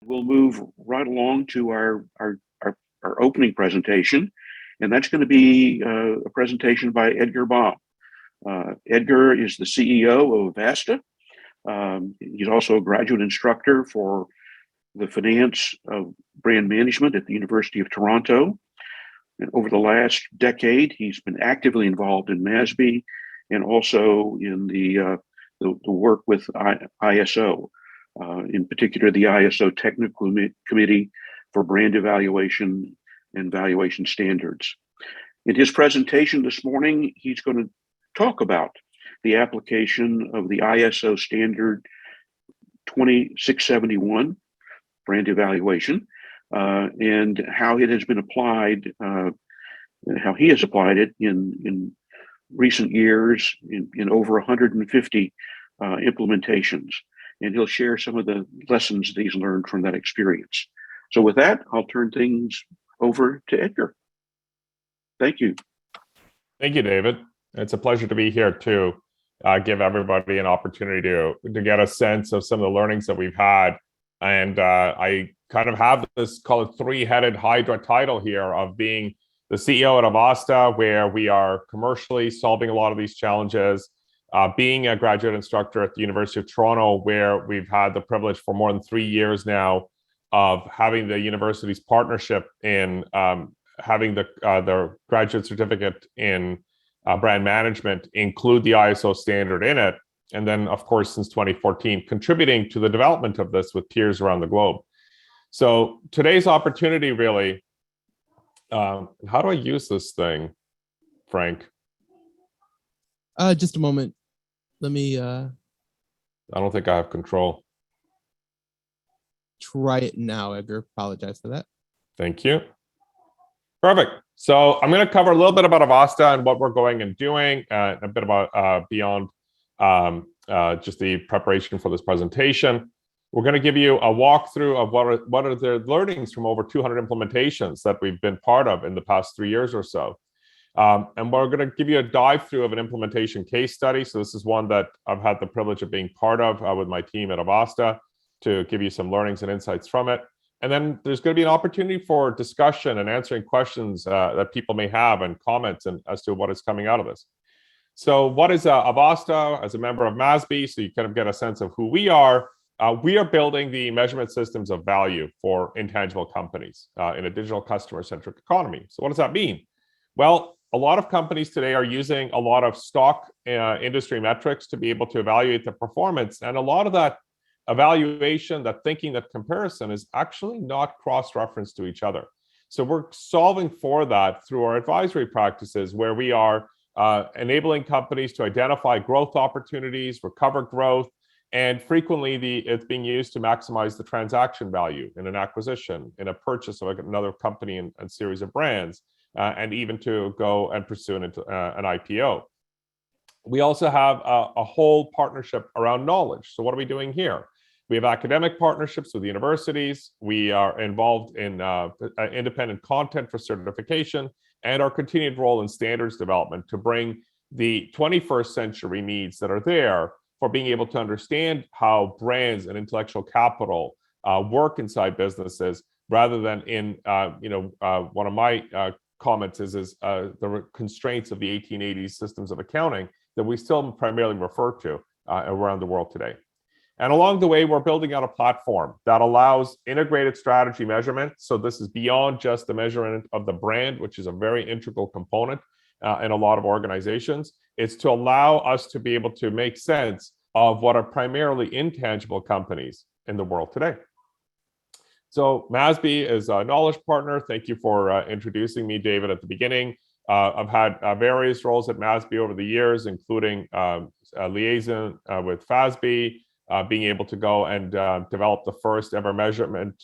we'll move right along to our opening presentation, and that's going to be a presentation by Edgar Baum. Edgar is the CEO of Avasta. He's also a graduate instructor for the finance of brand management at the University of Toronto. And over the last decade, he's been actively involved in MASB and also in the work with ISO, in particular the ISO Technical Committee for Brand Evaluation and Valuation Standards. In his presentation this morning, he's going to talk about the application of the ISO standard 20671 brand evaluation and how it has been applied, how he has applied it in recent years in over 150 implementations. And he'll share some of the lessons that he's learned from that experience. So with that, I'll turn things over to Edgar. Thank you. Thank you, David. It's a pleasure to be here to give everybody an opportunity to get a sense of some of the learnings that we've had. And I kind of have this, call it three-headed Hydra title here of being the CEO at Avasta, where we are commercially solving a lot of these challenges, being a graduate instructor at the University of Toronto, where we've had the privilege for more than 3 years now of having the university's partnership in having the graduate certificate in brand management include the ISO standard in it. And then, of course, since 2014, contributing to the development of this with peers around the globe. So today's opportunity really, how do I use this thing, Frank? Just a moment. Let me... I don't think I have control. Try it now, Edgar. Apologize for that. Thank you. Perfect. So I'm going to cover a little bit about Avasta and what we're going and doing, a bit about beyond just the preparation for this presentation. We're going to give you a walkthrough of what are the learnings from over 200 implementations that we've been part of in the past 3 years or so. And we're going to give you a dive through of an implementation case study. So this is one that I've had the privilege of being part of with my team at Avasta to give you some learnings and insights from it. And then there's going to be an opportunity for discussion and answering questions that people may have and comments as to what is coming out of this. So what is Avasta as a member of MASB? So you kind of get a sense of who we are. We are building the measurement systems of value for intangible companies in a digital customer-centric economy. So what does that mean? Well, a lot of companies today are using a lot of stock industry metrics to be able to evaluate the performance. And a lot of that evaluation, that thinking, that comparison is actually not cross-referenced to each other. So we're solving for that through our advisory practices, where we are enabling companies to identify growth opportunities, recover growth, and frequently it's being used to maximize the transaction value in an acquisition, in a purchase of another company and series of brands, and even to go and pursue an IPO. We also have a whole partnership around knowledge. So what are we doing here? We have academic partnerships with universities. We are involved in independent content for certification and our continued role in standards development to bring the 21st century needs that are there for being able to understand how brands and intellectual capital work inside businesses, rather than in, one of my comments is the constraints of the 1880s systems of accounting that we still primarily refer to around the world today. And along the way, we're building out a platform that allows integrated strategy measurement. So this is beyond just the measurement of the brand, which is a very integral component in a lot of organizations. It's to allow us to be able to make sense of what are primarily intangible companies in the world today. So MASB is a knowledge partner. Thank you for introducing me, David, at the beginning. I've had various roles at MASB over the years, including liaison with FASB, being able to go and develop the first ever measurement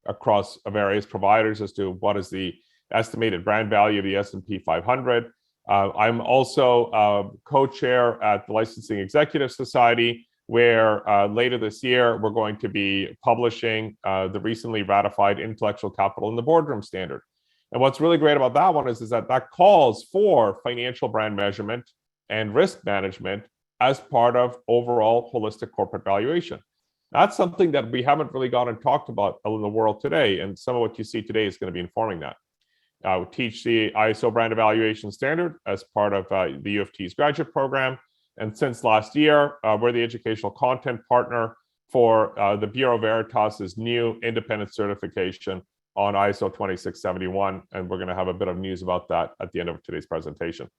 across various providers as to what is the estimated brand value of the S&P 500. I'm also co-chair at the Licensing Executive Society, where later this year, we're going to be publishing the recently ratified Intellectual Capital in the Boardroom Standard. And what's really great about that one is that calls for financial brand measurement and risk management as part of overall holistic corporate valuation. That's something that we haven't really gone and talked about in the world today. And some of what you see today is going to be informing that. We teach the ISO brand evaluation standard as part of the U of T's graduate program. And since last year, we're the educational content partner for the Bureau Veritas's new independent certification on ISO 2671. And we're going to have a bit of news about that at the end of today's presentation.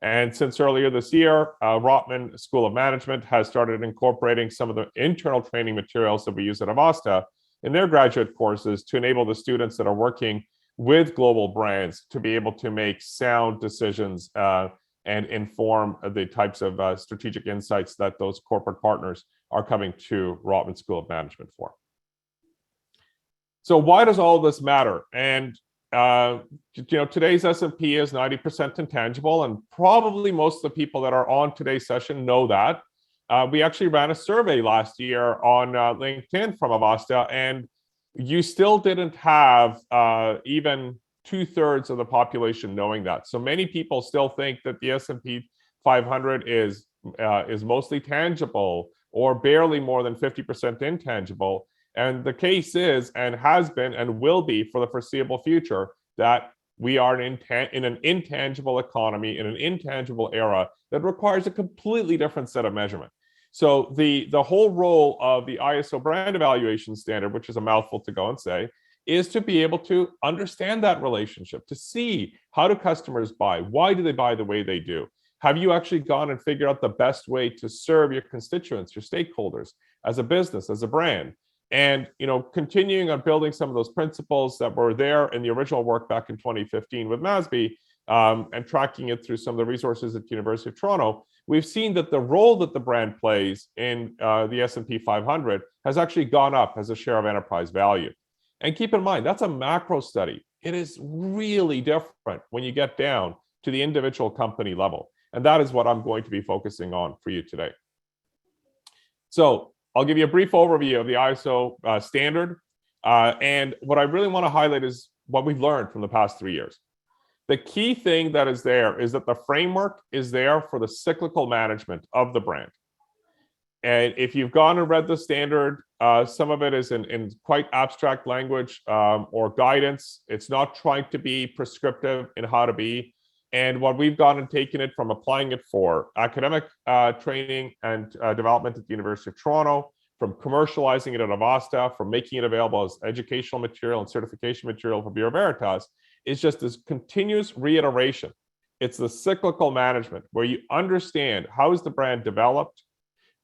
And since earlier this year, Rotman School of Management has started incorporating some of the internal training materials that we use at Avasta in their graduate courses to enable the students that are working with global brands to be able to make sound decisions and inform the types of strategic insights that those corporate partners are coming to Rotman School of Management for. So why does all this matter? And today's S&P is 90% intangible, and probably most of the people that are on today's session know that. We actually ran a survey last year on LinkedIn from Avasta, and you still didn't have even 2/3 of the population knowing that. So many people still think that the S&P 500 is mostly tangible or barely more than 50% intangible. And the case is, and has been, and will be for the foreseeable future, that we are in an intangible economy, in an intangible era that requires a completely different set of measurement. So the whole role of the ISO brand evaluation standard, which is a mouthful to go and say, is to be able to understand that relationship, to see how do customers buy, why do they buy the way they do? Have you actually gone and figured out the best way to serve your constituents, your stakeholders, as a business, as a brand? And continuing on building some of those principles that were there in the original work back in 2015 with MASB, and tracking it through some of the resources at the University of Toronto, we've seen that the role that the brand plays in the S&P 500 has actually gone up as a share of enterprise value. And keep in mind, that's a macro study. It is really different when you get down to the individual company level. And that is what I'm going to be focusing on for you today. So I'll give you a brief overview of the ISO standard. And what I really want to highlight is what we've learned from the past 3 years. The key thing that is there is that the framework is there for the cyclical management of the brand. And if you've gone and read the standard, some of it is in quite abstract language or guidance. It's not trying to be prescriptive in how to be. And what we've gone and taken it from applying it for academic training and development at the University of Toronto, from commercializing it at Avasta, from making it available as educational material and certification material for Bureau Veritas, is just this continuous reiteration. It's the cyclical management where you understand how is the brand developed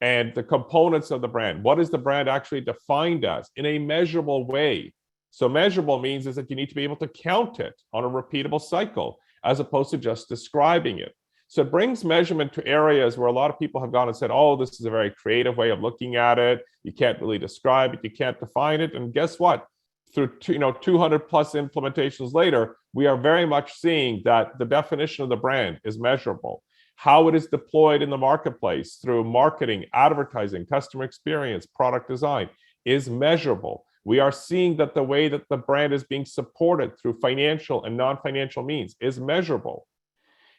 and the components of the brand. What is the brand actually defined as in a measurable way? So measurable means is that you need to be able to count it on a repeatable cycle, as opposed to just describing it. So it brings measurement to areas where a lot of people have gone and said, oh, this is a very creative way of looking at it. You can't really describe it. You can't define it. And guess what? Through 200 plus implementations later, we are very much seeing that the definition of the brand is measurable. How it is deployed in the marketplace through marketing, advertising, customer experience, product design is measurable. We are seeing that the way that the brand is being supported through financial and non-financial means is measurable.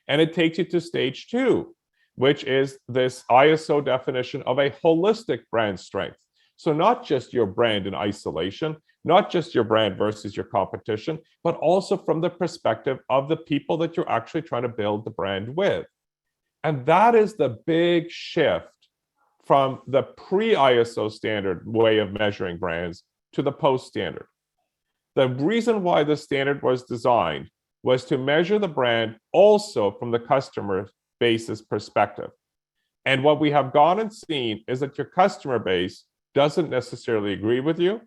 And it takes you to stage 2, which is this ISO definition of a holistic brand strength. So not just your brand in isolation, not just your brand versus your competition, but also from the perspective of the people that you're actually trying to build the brand with. And that is the big shift from the pre-ISO standard way of measuring brands to the post-standard. The reason why the standard was designed was to measure the brand also from the customer base's perspective. And what we have gone and seen is that your customer base doesn't necessarily agree with you.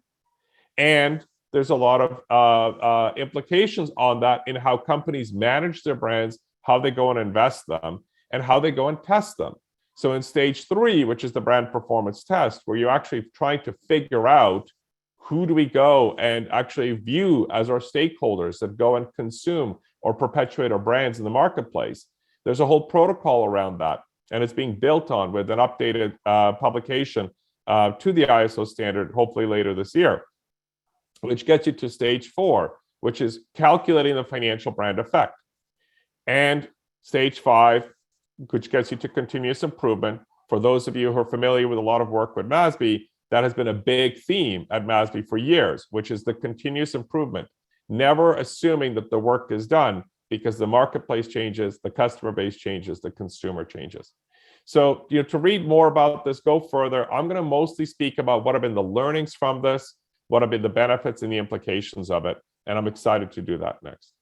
And there's a lot of implications on that in how companies manage their brands, how they go and invest them, and how they go and test them. So in stage 3, which is the brand performance test, where you're actually trying to figure out who do we go and actually view as our stakeholders that go and consume or perpetuate our brands in the marketplace, there's a whole protocol around that. And it's being built on with an updated publication to the ISO standard, hopefully later this year, which gets you to stage 4, which is calculating the financial brand effect. And stage 5, which gets you to continuous improvement. For those of you who are familiar with a lot of work with MASB, that has been a big theme at MASB for years, which is the continuous improvement, never assuming that the work is done because the marketplace changes, the customer base changes, the consumer changes. So, to read more about this, go further. I'm going to mostly speak about what have been the learnings from this, what have been the benefits and the implications of it, and I'm excited to do that next.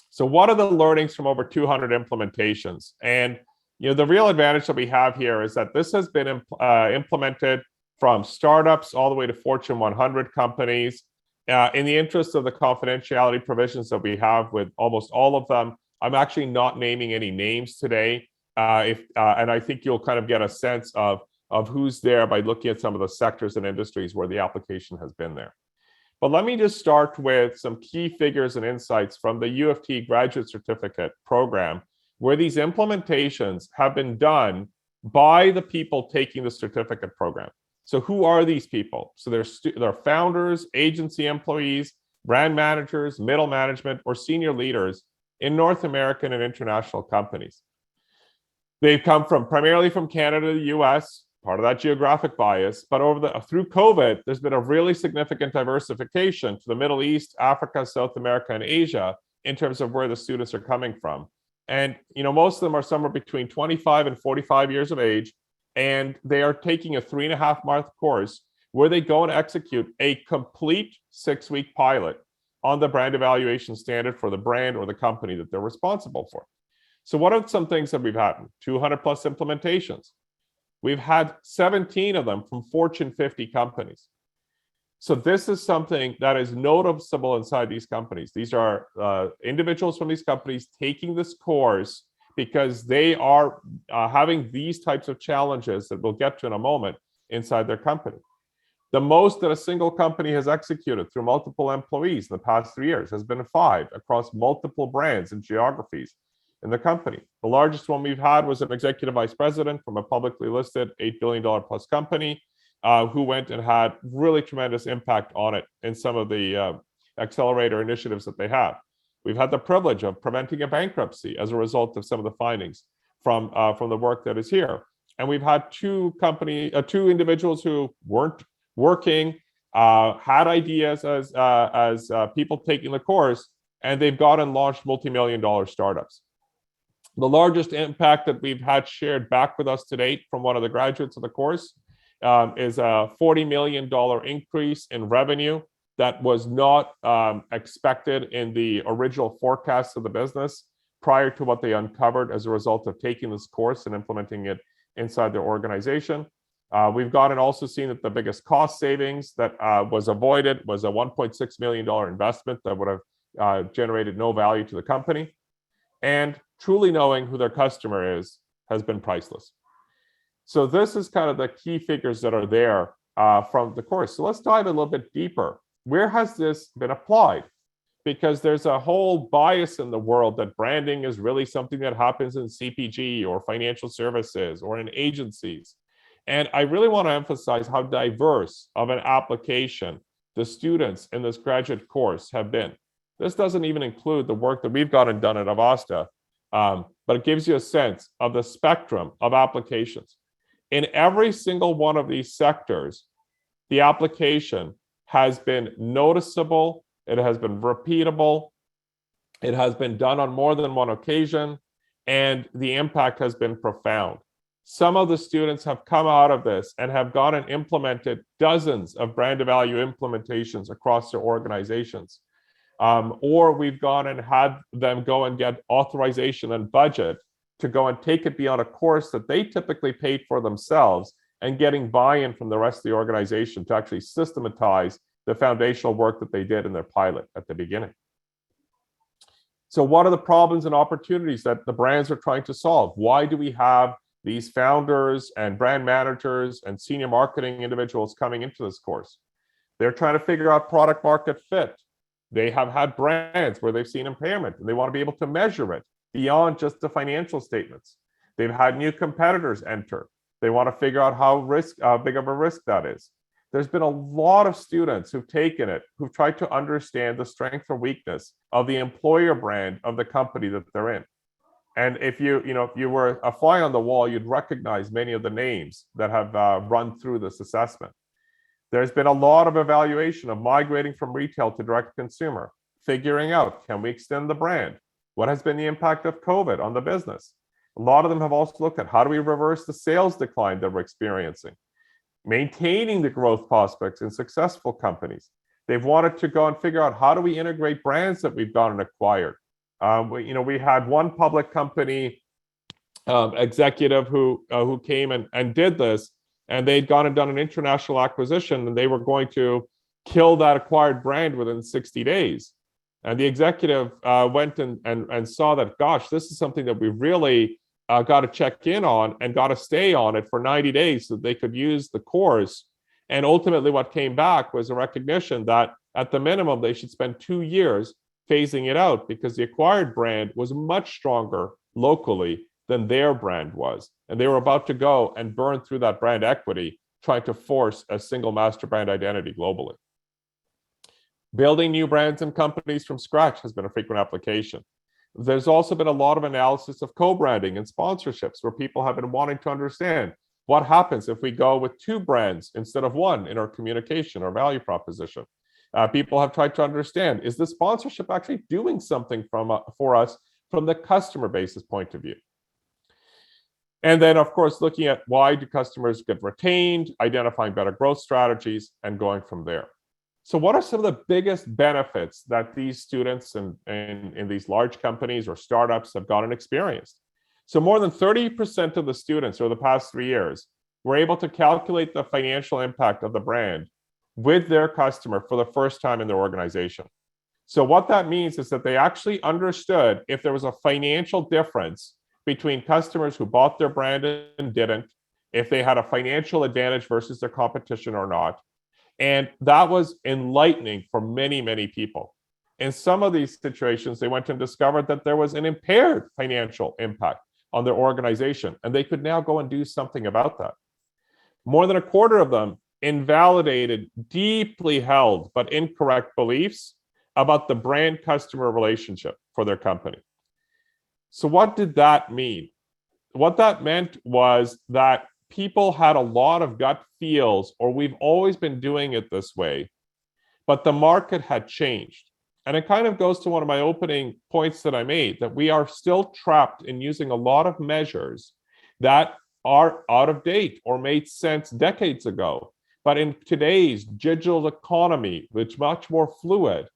So what are the learnings from over 200 implementations? And the real advantage that we have here is that this has been implemented from startups all the way to Fortune 100 companies. In the interest of the confidentiality provisions that we have with almost all of them, I'm actually not naming any names today. And I think you'll kind of get a sense of who's there by looking at some of the sectors and industries where the application has been there. But let me just start with some key figures and insights from the U of T graduate certificate program, where these implementations have been done by the people taking the certificate program. So who are these people? So they're founders, agency employees, brand managers, middle management, or senior leaders in North American and international companies. They've come primarily from Canada, the US, part of that geographic bias, but through COVID, there's been a really significant diversification to the Middle East, Africa, South America, and Asia in terms of where the students are coming from. And most of them are somewhere between 25 and 45 years of age, and they are taking a 3.5-month course where they go and execute a complete 6-week pilot on the brand evaluation standard for the brand or the company that they're responsible for. So what are some things that we've had? 200 plus implementations. We've had 17 of them from Fortune 50 companies. So this is something that is noticeable inside these companies. These are individuals from these companies taking this course because they are having these types of challenges that we'll get to in a moment inside their company. The most that a single company has executed through multiple employees in the past 3 years has been 5 across multiple brands and geographies in the company. The largest one we've had was an executive vice president from a publicly listed $8 billion plus company who went and had really tremendous impact on it in some of the accelerator initiatives that they have. We've had the privilege of preventing a bankruptcy as a result of some of the findings from the work that is here. And we've had two individuals who weren't working, had ideas as people taking the course, and they've gone and launched multi-million-dollar startups. The largest impact that we've had shared back with us to date from one of the graduates of the course is a $40 million increase in revenue that was not expected in the original forecast of the business prior to what they uncovered as a result of taking this course and implementing it inside their organization. We've gone and also seen that the biggest cost savings that was avoided was a $1.6 million investment that would have generated no value to the company. And truly knowing who their customer is has been priceless. So this is kind of the key figures that are there from the course. So let's dive a little bit deeper. Where has this been applied? Because there's a whole bias in the world that branding is really something that happens in CPG or financial services or in agencies. And I really want to emphasize how diverse of an application the students in this graduate course have been. This doesn't even include the work that we've gone and done at Avasta, but it gives you a sense of the spectrum of applications. In every single one of these sectors, the application has been noticeable, it has been repeatable, it has been done on more than one occasion, and the impact has been profound. Some of the students have come out of this and have gone and implemented dozens of brand value implementations across their organizations. Or we've gone and had them go and get authorization and budget to go and take it beyond a course that they typically paid for themselves and getting buy-in from the rest of the organization to actually systematize the foundational work that they did in their pilot at the beginning. So what are the problems and opportunities that the brands are trying to solve? Why do we have these founders and brand managers and senior marketing individuals coming into this course? They're trying to figure out product market fit. They have had brands where they've seen impairment and they want to be able to measure it beyond just the financial statements. They've had new competitors enter. They want to figure out how big of a risk that is. There's been a lot of students who've taken it, who've tried to understand the strength or weakness of the employer brand of the company that they're in. And if if you were a fly on the wall, you'd recognize many of the names that have run through this assessment. There's been a lot of evaluation of migrating from retail to direct consumer, figuring out, can we extend the brand? What has been the impact of COVID on the business? A lot of them have also looked at how do we reverse the sales decline that we're experiencing, maintaining the growth prospects in successful companies. They've wanted to go and figure out how do we integrate brands that we've gone and acquired. We had one public company executive who came and did this, and they'd gone and done an international acquisition, and they were going to kill that acquired brand within 60 days. And the executive went and saw that, gosh, this is something that we really got to check in on and got to stay on it for 90 days so that they could use the course. And ultimately what came back was a recognition that at the minimum, they should spend 2 years phasing it out because the acquired brand was much stronger locally than their brand was. And they were about to go and burn through that brand equity, trying to force a single master brand identity globally. Building new brands and companies from scratch has been a frequent application. There's also been a lot of analysis of co-branding and sponsorships where people have been wanting to understand what happens if we go with 2 brands instead of 1 in our communication or value proposition. People have tried to understand, is the sponsorship actually doing something for us from the customer base's point of view? And then, of course, looking at why do customers get retained, identifying better growth strategies, and going from there. So what are some of the biggest benefits that these students in these large companies or startups have gone and experienced? So more than 30% of the students over the past 3 years were able to calculate the financial impact of the brand with their customer for the first time in their organization. So what that means is that they actually understood if there was a financial difference between customers who bought their brand and didn't, if they had a financial advantage versus their competition or not. And that was enlightening for many, many people. In some of these situations, they went and discovered that there was an impaired financial impact on their organization, and they could now go and do something about that. More than a quarter of them invalidated deeply held but incorrect beliefs about the brand customer relationship for their company. So what did that mean? What that meant was that people had a lot of gut feels, or we've always been doing it this way, but the market had changed. And it kind of goes to one of my opening points that I made, that we are still trapped in using a lot of measures that are out of date or made sense decades ago. But in today's digital economy, which is much more fluid,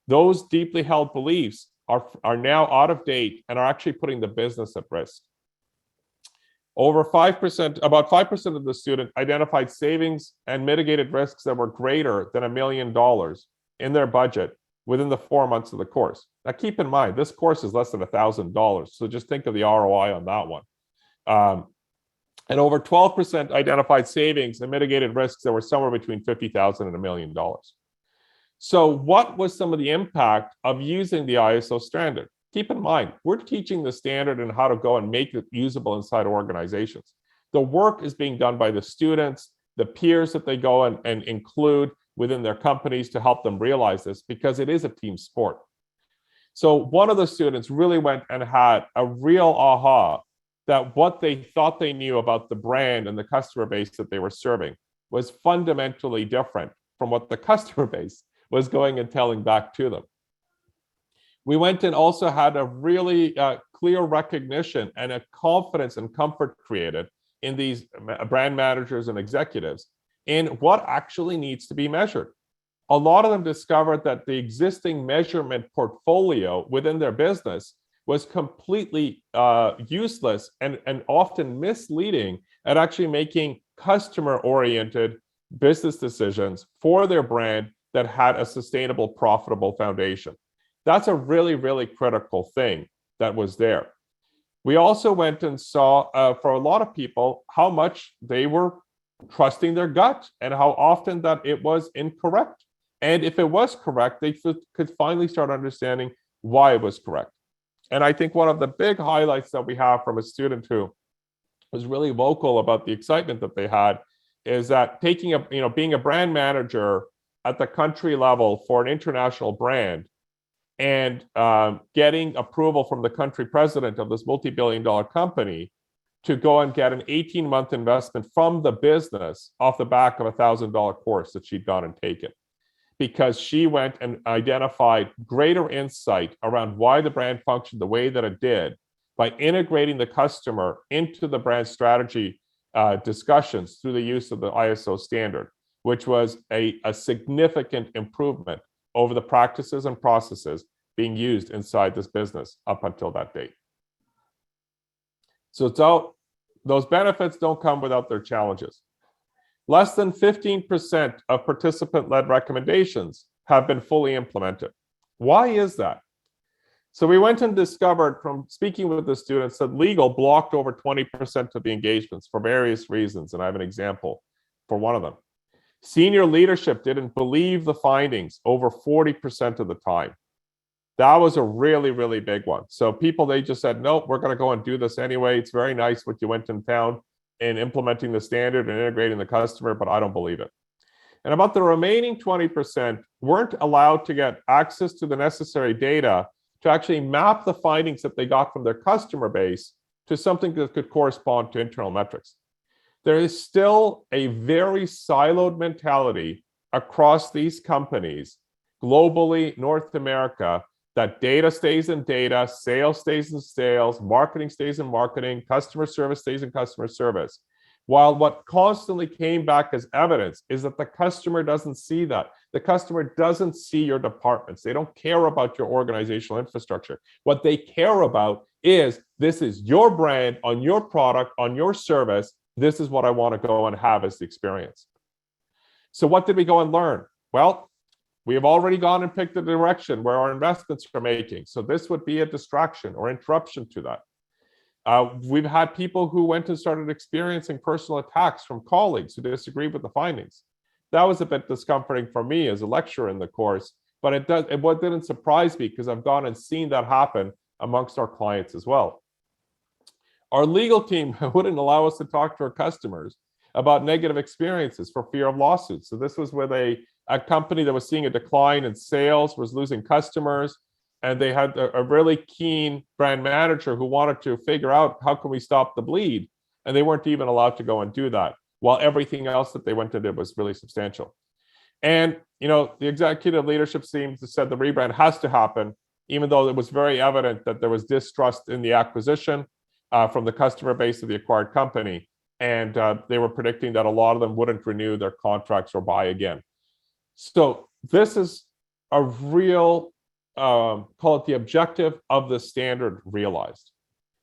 those deeply held beliefs are now out of date and are actually putting the business at risk. About 5% of the students identified savings and mitigated risks that were greater than $1 million in their budget within the 4 months of the course. Now, keep in mind, this course is less than $1,000. So just think of the ROI on that one. And over 12% identified savings and mitigated risks that were somewhere between $50,000 and $1 million. So what was some of the impact of using the ISO standard? Keep in mind, we're teaching the standard and how to go and make it usable inside organizations. The work is being done by the students, the peers that they go and include within their companies to help them realize this, because it is a team sport. So one of the students really went and had a real aha that what they thought they knew about the brand and the customer base that they were serving was fundamentally different from what the customer base was going and telling back to them. We went and also had a really clear recognition and a confidence and comfort created in these brand managers and executives in what actually needs to be measured. A lot of them discovered that the existing measurement portfolio within their business was completely useless and often misleading at actually making customer-oriented business decisions for their brand that had a sustainable, profitable foundation. That's a really, really critical thing that was there. We also went and saw, for a lot of people, how much they were trusting their gut and how often that it was incorrect. And if it was correct, they could finally start understanding why it was correct. And I think one of the big highlights that we have from a student who was really vocal about the excitement that they had is that being a brand manager at the country level for an international brand and getting approval from the country president of this multi-billion-dollar company to go and get an 18-month investment from the business off the back of a $1,000 course that she'd gone and taken, because she went and identified greater insight around why the brand functioned the way that it did by integrating the customer into the brand strategy discussions through the use of the ISO standard, which was a significant improvement over the practices and processes being used inside this business up until that date. So those benefits don't come without their challenges. Less than 15% of participant-led recommendations have been fully implemented. Why is that? So we went and discovered from speaking with the students that legal blocked over 20% of the engagements for various reasons, and I have an example for one of them. Senior leadership didn't believe the findings over 40% of the time. That was a really, really big one. So people, they just said, no, we're going to go and do this anyway. It's very nice what you went and found in implementing the standard and integrating the customer, but I don't believe it. And about the remaining 20% weren't allowed to get access to the necessary data to actually map the findings that they got from their customer base to something that could correspond to internal metrics. There is still a very siloed mentality across these companies, globally, North America, that data stays in data, sales stays in sales, marketing stays in marketing, customer service stays in customer service. While what constantly came back as evidence is that the customer doesn't see that. The customer doesn't see your departments. They don't care about your organizational infrastructure. What they care about is, this is your brand on your product, on your service. This is what I want to go and have as the experience. So what did we go and learn? Well, we have already gone and picked the direction where our investments are making. So this would be a distraction or interruption to that. We've had people who went and started experiencing personal attacks from colleagues who disagreed with the findings. That was a bit discomforting for me as a lecturer in the course, but it didn't surprise me because I've gone and seen that happen amongst our clients as well. Our legal team wouldn't allow us to talk to our customers about negative experiences for fear of lawsuits. So this was with a company that was seeing a decline in sales, was losing customers, and they had a really keen brand manager who wanted to figure out how can we stop the bleed, and they weren't even allowed to go and do that, while everything else that they went and did was really substantial. And the executive leadership team said the rebrand has to happen, even though it was very evident that there was distrust in the acquisition from the customer base of the acquired company, and they were predicting that a lot of them wouldn't renew their contracts or buy again. So this is a real, call it the objective of the standard realized.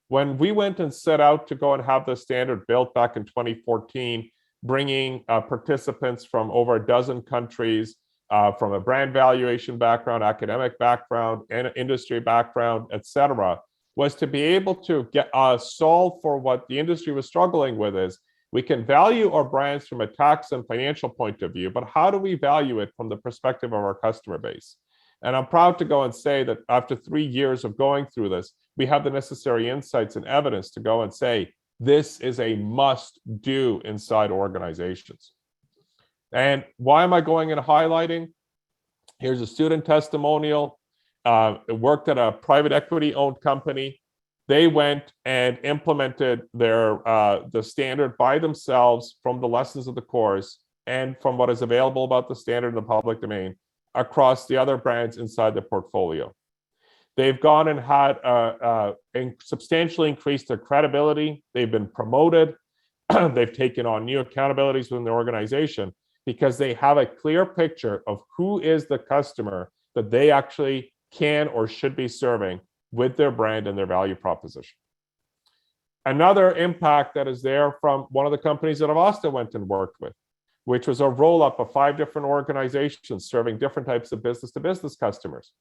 When we went and set out to go and have the standard built back in 2014, bringing participants from over a dozen countries, from a brand valuation background, academic background, and industry background, etc., was to be able to get solve for what the industry was struggling with is, we can value our brands from a tax and financial point of view, but how do we value it from the perspective of our customer base? And I'm proud to go and say that after 3 years of going through this, we have the necessary insights and evidence to go and say, this is a must-do inside organizations. And why am I going and highlighting? Here's a student testimonial. It worked at a private equity-owned company. They went and implemented the standard by themselves from the lessons of the course and from what is available about the standard in the public domain across the other brands inside the portfolio. They've gone and had substantially increased their credibility. They've been promoted. They've taken on new accountabilities within the organization because they have a clear picture of who is the customer that they actually can or should be serving with their brand and their value proposition. Another impact that is there from one of the companies that Avasta went and worked with, which was a roll-up of 5 different organizations serving different types of business-to-business customers.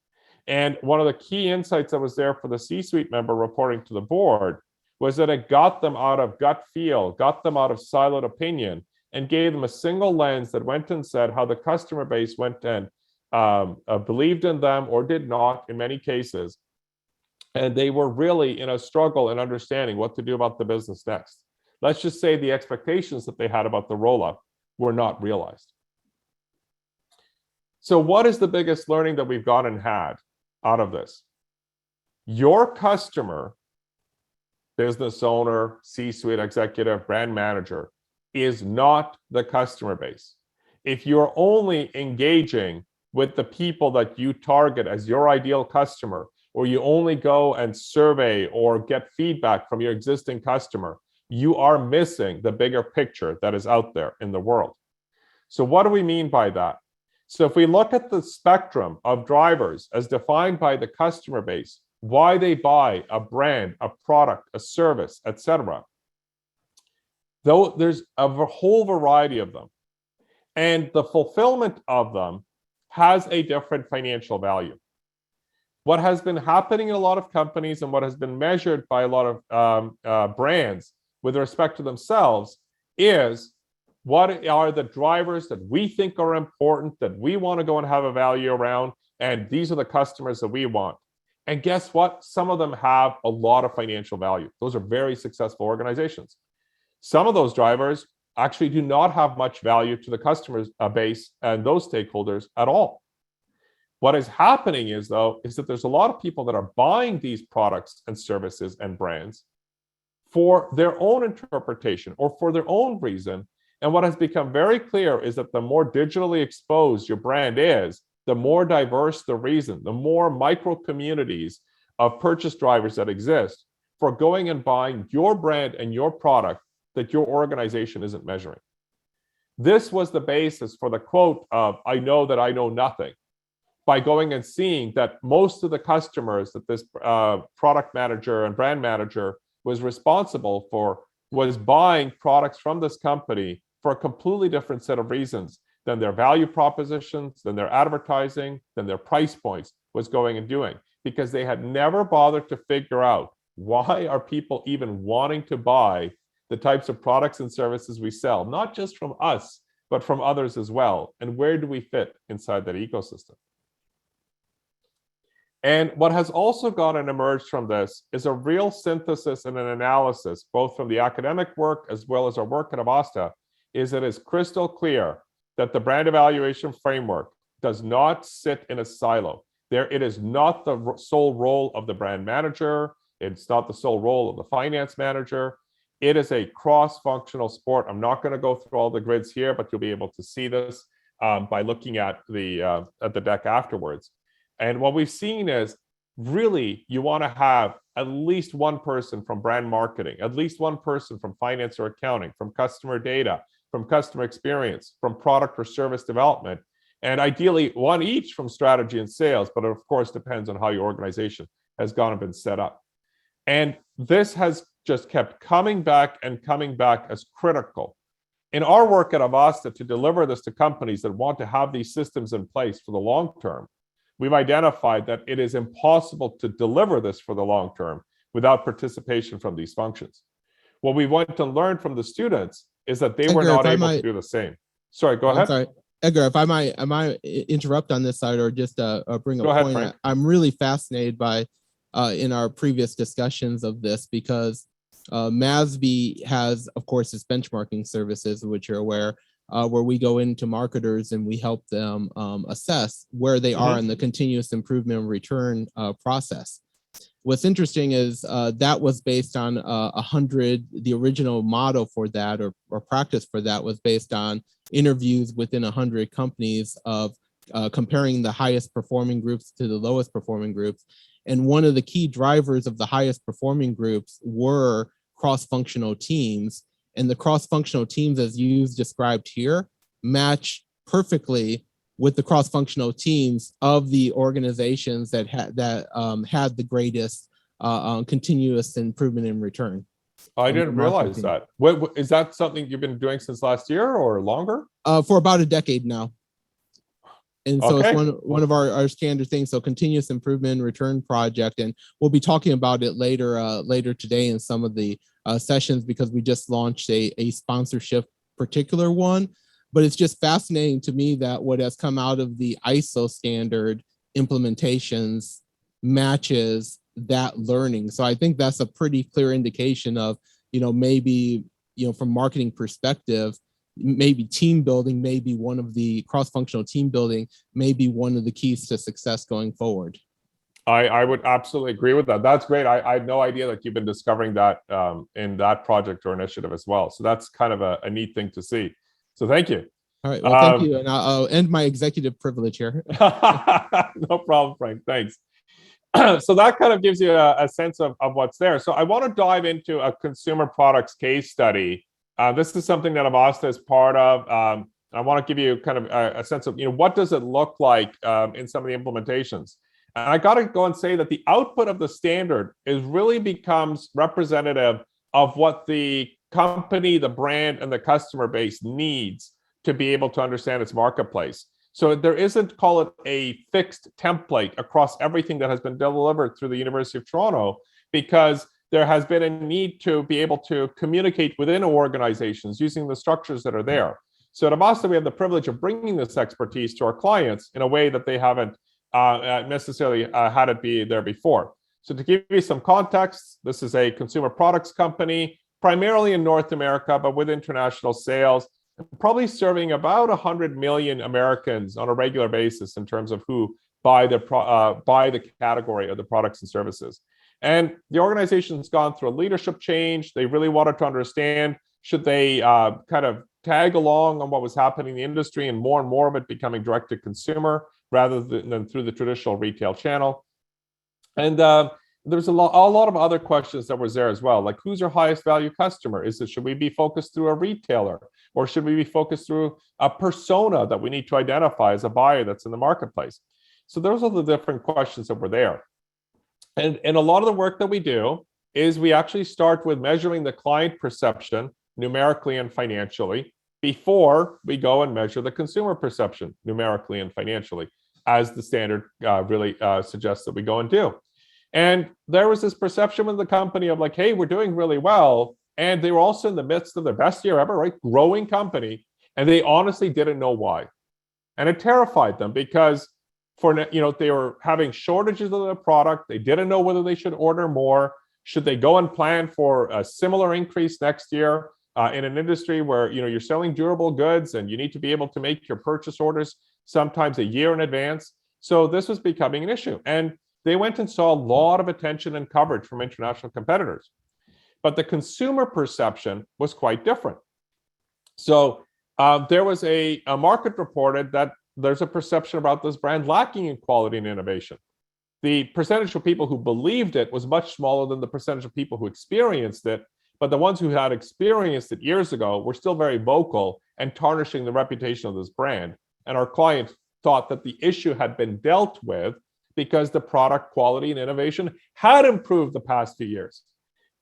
And one of the key insights that was there for the C-suite member reporting to the board was that it got them out of gut feel, got them out of siloed opinion, and gave them a single lens that went and said how the customer base went and believed in them or did not in many cases. And they were really in a struggle in understanding what to do about the business next. Let's just say the expectations that they had about the roll-up were not realized. So what is the biggest learning that we've gone and had? out of this. Your customer, business owner, C-suite executive, brand manager, is not the customer base. If you're only engaging with the people that you target as your ideal customer, or you only go and survey or get feedback from your existing customer, you are missing the bigger picture that is out there in the world. So what do we mean by that? So if we look at the spectrum of drivers as defined by the customer base, why they buy a brand, a product, a service, etc., though there's a whole variety of them, and the fulfillment of them has a different financial value. What has been happening in a lot of companies and what has been measured by a lot of brands with respect to themselves is, what are the drivers that we think are important, that we want to go and have a value around, and these are the customers that we want. And guess what? Some of them have a lot of financial value. Those are very successful organizations. Some of those drivers actually do not have much value to the customer base and those stakeholders at all. What is happening is, though, is that there's a lot of people that are buying these products and services and brands for their own interpretation or for their own reason. And what has become very clear is that the more digitally exposed your brand is, the more diverse the reason, the more micro communities of purchase drivers that exist for going and buying your brand and your product that your organization isn't measuring. This was the basis for the quote of, "I know that I know nothing," by going and seeing that most of the customers that this product manager and brand manager was responsible for was buying products from this company for a completely different set of reasons than their value propositions, than their advertising, than their price points was going and doing, because they had never bothered to figure out, why are people even wanting to buy the types of products and services we sell, not just from us, but from others as well, and where do we fit inside that ecosystem? And what has also gone and emerged from this is a real synthesis and an analysis, both from the academic work as well as our work at Avasta, is it is crystal clear that the brand evaluation framework does not sit in a silo. It is not the sole role of the brand manager. It's not the sole role of the finance manager. It is a cross-functional sport. I'm not going to go through all the grids here, but you'll be able to see this by looking at the deck afterwards. And what we've seen is, really, you want to have at least one person from brand marketing, at least one person from finance or accounting, from customer data, from customer experience, from product or service development, and ideally one each from strategy and sales, but it of course depends on how your organization has gone and been set up. And this has just kept coming back and coming back as critical. In our work at Avasta to deliver this to companies that want to have these systems in place for the long term, we've identified that it is impossible to deliver this for the long term without participation from these functions. What we went to learn from the students is that they were not able to do the same. Sorry, go ahead. Sorry, Edgar, if I might interrupt on this side or just bring a Go ahead, point. Frank. I'm really fascinated by in our previous discussions of this, because MASB has, of course, its benchmarking services, which you're aware, where we go into marketers and we help them assess where they are in the continuous improvement and return process. What's interesting is that was based on the original model for that or practice for that was based on interviews within 100 companies of comparing the highest performing groups to the lowest performing groups. And one of the key drivers of the highest performing groups were cross-functional teams. And the cross-functional teams, as you described here, match perfectly with the cross-functional teams of the organizations that had the greatest continuous improvement in return. I didn't realize that. Is that something you've been doing since last year or longer? For about a decade now. And so Okay. it's one of our standard things. So continuous improvement return project, and we'll be talking about it later today in some of the sessions, because we just launched a sponsorship particular one. But it's just fascinating to me that what has come out of the ISO standard implementations matches that learning. So I think that's a pretty clear indication of, maybe, from marketing perspective, maybe team building may be one of the cross-functional team building may be one of the keys to success going forward. I would absolutely agree with that. That's great. I had no idea that you've been discovering that in that project or initiative as well. So that's kind of a neat thing to see. So thank you. All right. Well, thank you. And I'll end my executive privilege here. No problem, Frank. Thanks. So that kind of gives you a sense of what's there. So I want to dive into a consumer products case study. This is something that Avasta is part of. I want to give you kind of a sense of, what does it look like in some of the implementations. And I got to go and say that the output of the standard really becomes representative of what the company, the brand, and the customer base needs to be able to understand its marketplace. So there isn't, call it, a fixed template across everything that has been delivered through the University of Toronto, because there has been a need to be able to communicate within organizations using the structures that are there. So at Amasta, we have the privilege of bringing this expertise to our clients in a way that they haven't necessarily had it be there before. So to give you some context, this is a consumer products company, primarily in North America, but with international sales, probably serving about 100 million Americans on a regular basis in terms of who buy the category of the products and services. And the organization's gone through a leadership change. They really wanted to understand, should they kind of tag along on what was happening in the industry, and more of it becoming direct to consumer rather than through the traditional retail channel. And there's a lot of other questions that was there as well, like who's your highest value customer? Should we be focused through a retailer, or should we be focused through a persona that we need to identify as a buyer that's in the marketplace? So those are the different questions that were there. And a lot of the work that we do is we actually start with measuring the client perception numerically and financially before we go and measure the consumer perception numerically and financially, as the standard really suggests that we go and do. And there was this perception with the company of like, hey, we're doing really well. And they were also in the midst of their best year ever, right? Growing company. And they honestly didn't know why. And it terrified them because they were having shortages of the product. They didn't know whether they should order more. Should they go and plan for a similar increase next year in an industry where you're selling durable goods and you need to be able to make your purchase orders sometimes a year in advance? So this was becoming an issue. And they went and saw a lot of attention and coverage from international competitors. But the consumer perception was quite different. So there was a market reported that there's a perception about this brand lacking in quality and innovation. The percentage of people who believed it was much smaller than the percentage of people who experienced it. But the ones who had experienced it years ago were still very vocal and tarnishing the reputation of this brand. And our client thought that the issue had been dealt with because the product quality and innovation had improved the past few years.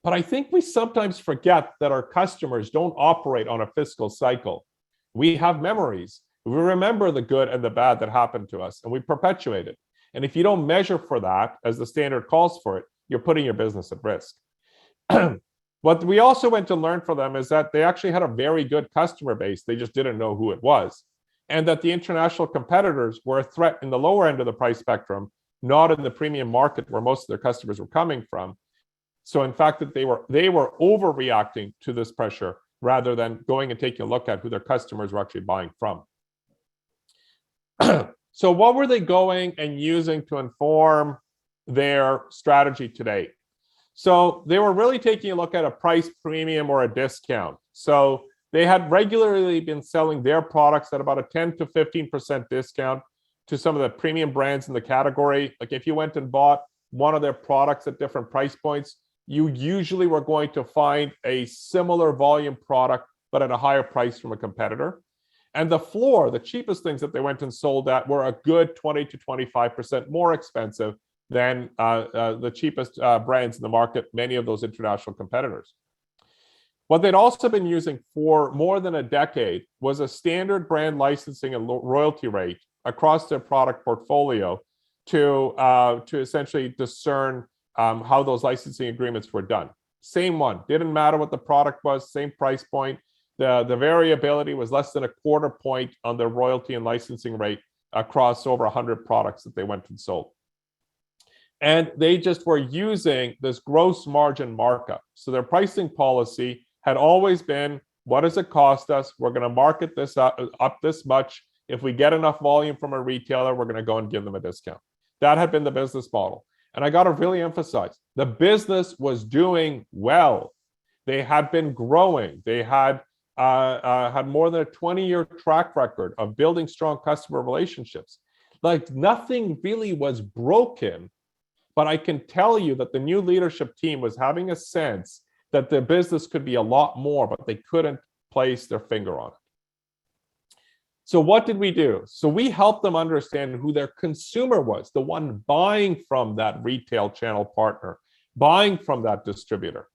But I think we sometimes forget that our customers don't operate on a fiscal cycle. We have memories. We remember the good and the bad that happened to us, and we perpetuate it. And if you don't measure for that, as the standard calls for it, you're putting your business at risk. What we also went to learn from them is that they actually had a very good customer base. They just didn't know who it was. And that the international competitors were a threat in the lower end of the price spectrum, not in the premium market where most of their customers were coming from. So in fact, that they were overreacting to this pressure rather than going and taking a look at who their customers were actually buying from. So what were they going and using to inform their strategy today? So they were really taking a look at a price premium or a discount. So they had regularly been selling their products at about a 10 to 15% discount to some of the premium brands in the category. Like if you went and bought one of their products at different price points, you usually were going to find a similar volume product, but at a higher price from a competitor. And the floor, the cheapest things that they went and sold at, were a good 20 to 25% more expensive than the cheapest brands in the market, many of those international competitors. What they'd also been using for more than a decade was a standard brand licensing and royalty rate across their product portfolio to essentially discern how those licensing agreements were done. Same one, didn't matter what the product was, same price point. The variability was less than a quarter point on the royalty and licensing rate across over 100 products that they went and sold. And they just were using this gross margin markup. So their pricing policy had always been, what does it cost us? We're going to market this up this much. If we get enough volume from a retailer, we're going to go and give them a discount. That had been the business model. And I got to really emphasize, the business was doing well. They had been growing. They had had more than a 20-year track record of building strong customer relationships. Like nothing really was broken, but I can tell you that the new leadership team was having a sense that the business could be a lot more, but they couldn't place their finger on it. So what did we do? So we helped them understand who their consumer was, the one buying from that retail channel partner, buying from that distributor.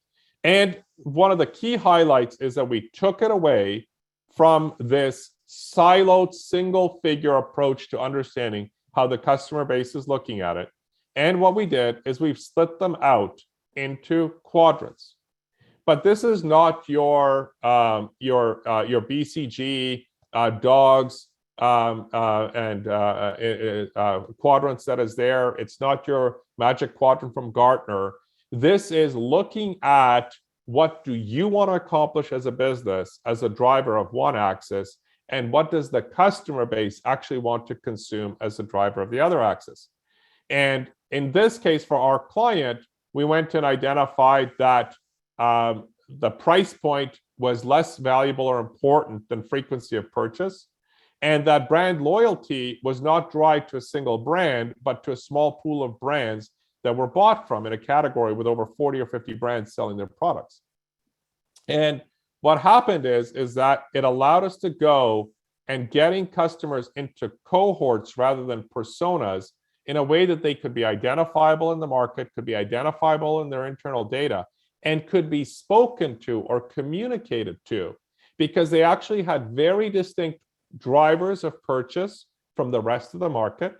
And one of the key highlights is that we took it away from this siloed single figure approach to understanding how the customer base is looking at it. And what we did is we've split them out into quadrants. But this is not your BCG dogs and quadrants that is there. It's not your magic quadrant from Gartner. This is looking at what do you want to accomplish as a business as a driver of one axis, and what does the customer base actually want to consume as a driver of the other axis. And in this case, for our client, we went and identified that the price point was less valuable or important than frequency of purchase, and that brand loyalty was not tied to a single brand, but to a small pool of brands that were bought from in a category with over 40 or 50 brands selling their products. And what happened is that it allowed us to go and getting customers into cohorts rather than personas in a way that they could be identifiable in the market, could be identifiable in their internal data, and could be spoken to or communicated to, because they actually had very distinct drivers of purchase from the rest of the market.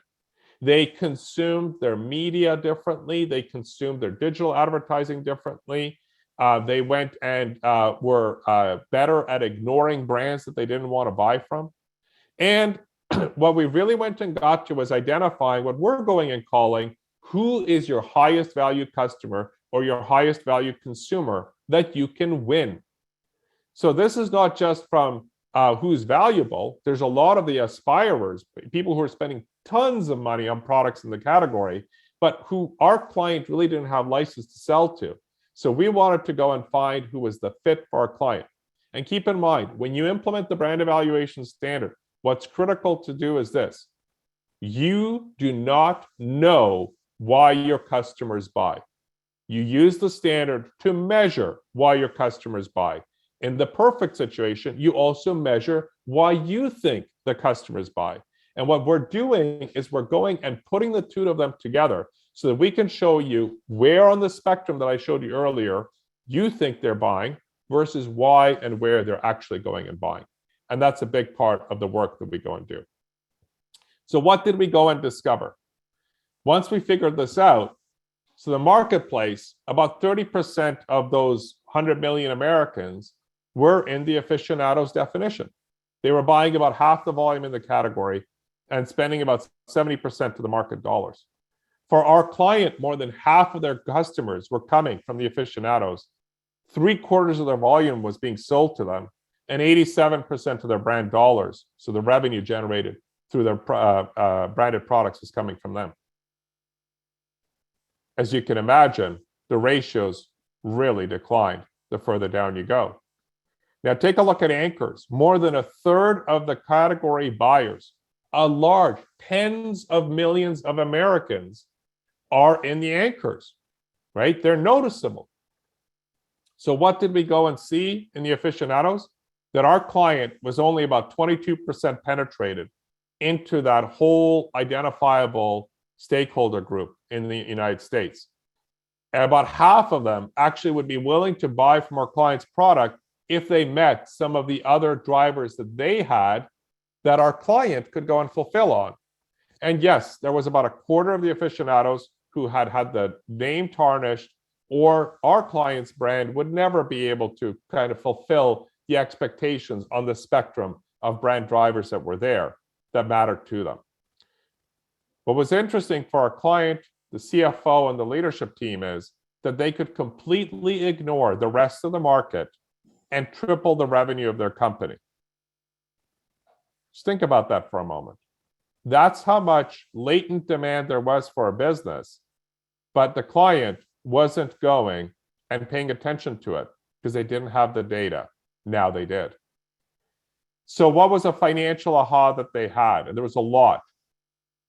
They consumed their media differently. They consumed their digital advertising differently. They went and were better at ignoring brands that they didn't want to buy from. And what we really went and got to was identifying what we're going and calling who is your highest valued customer or your highest valued consumer that you can win. So this is not just from who's valuable. There's a lot of the aspirers, people who are spending tons of money on products in the category, but who our client really didn't have license to sell to. So we wanted to go and find who was the fit for our client. And keep in mind, when you implement the brand evaluation standard, what's critical to do is this: you do not know why your customers buy. You use the standard to measure why your customers buy. In the perfect situation, you also measure why you think the customers buy. And what we're doing is we're going and putting the two of them together so that we can show you where on the spectrum that I showed you earlier you think they're buying versus why and where they're actually going and buying. And that's a big part of the work that we go and do. So what did we go and discover? Once we figured this out, so the marketplace, about 30% of those 100 million Americans were in the aficionados definition. They were buying about half the volume in the category and spending about 70% of the market dollars. For our client, more than half of their customers were coming from the aficionados. 3/4 of their volume was being sold to them, and 87% of their brand dollars, so the revenue generated through their branded products, is coming from them. As you can imagine, the ratios really declined the further down you go. Now take a look at anchors. More than a third of the category buyers, a large tens of millions of Americans, are in the anchors, right? They're noticeable. So what did we go and see in the aficionados? That our client was only about 22% penetrated into that whole identifiable stakeholder group in the United States. And about half of them actually would be willing to buy from our client's product if they met some of the other drivers that they had that our client could go and fulfill on. And yes, there was about 1/4 of the aficionados who had had the name tarnished, or our client's brand would never be able to kind of fulfill the expectations on the spectrum of brand drivers that were there that mattered to them. What was interesting for our client, the CFO, and the leadership team is that they could completely ignore the rest of the market and triple the revenue of their company. Just think about that for a moment. That's how much latent demand there was for a business but the client wasn't going and paying attention to it because they didn't have the data. Now they did. So what was a financial aha that they had? And there was a lot.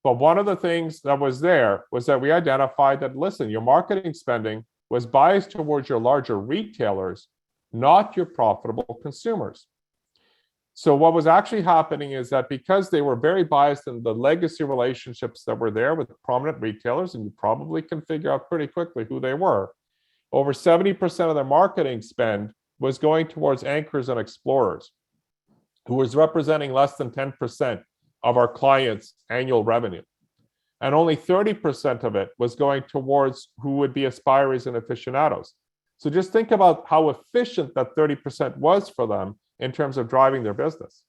But one of the things that was there was that we identified that, listen, your marketing spending was biased towards your larger retailers, not your profitable consumers. So what was actually happening is that because they were very biased in the legacy relationships that were there with prominent retailers, and you probably can figure out pretty quickly who they were, over 70% of their marketing spend was going towards anchors and explorers, who was representing less than 10% of our clients' annual revenue. And only 30% of it was going towards who would be aspirees and aficionados. So just think about how efficient that 30% was for them in terms of driving their business.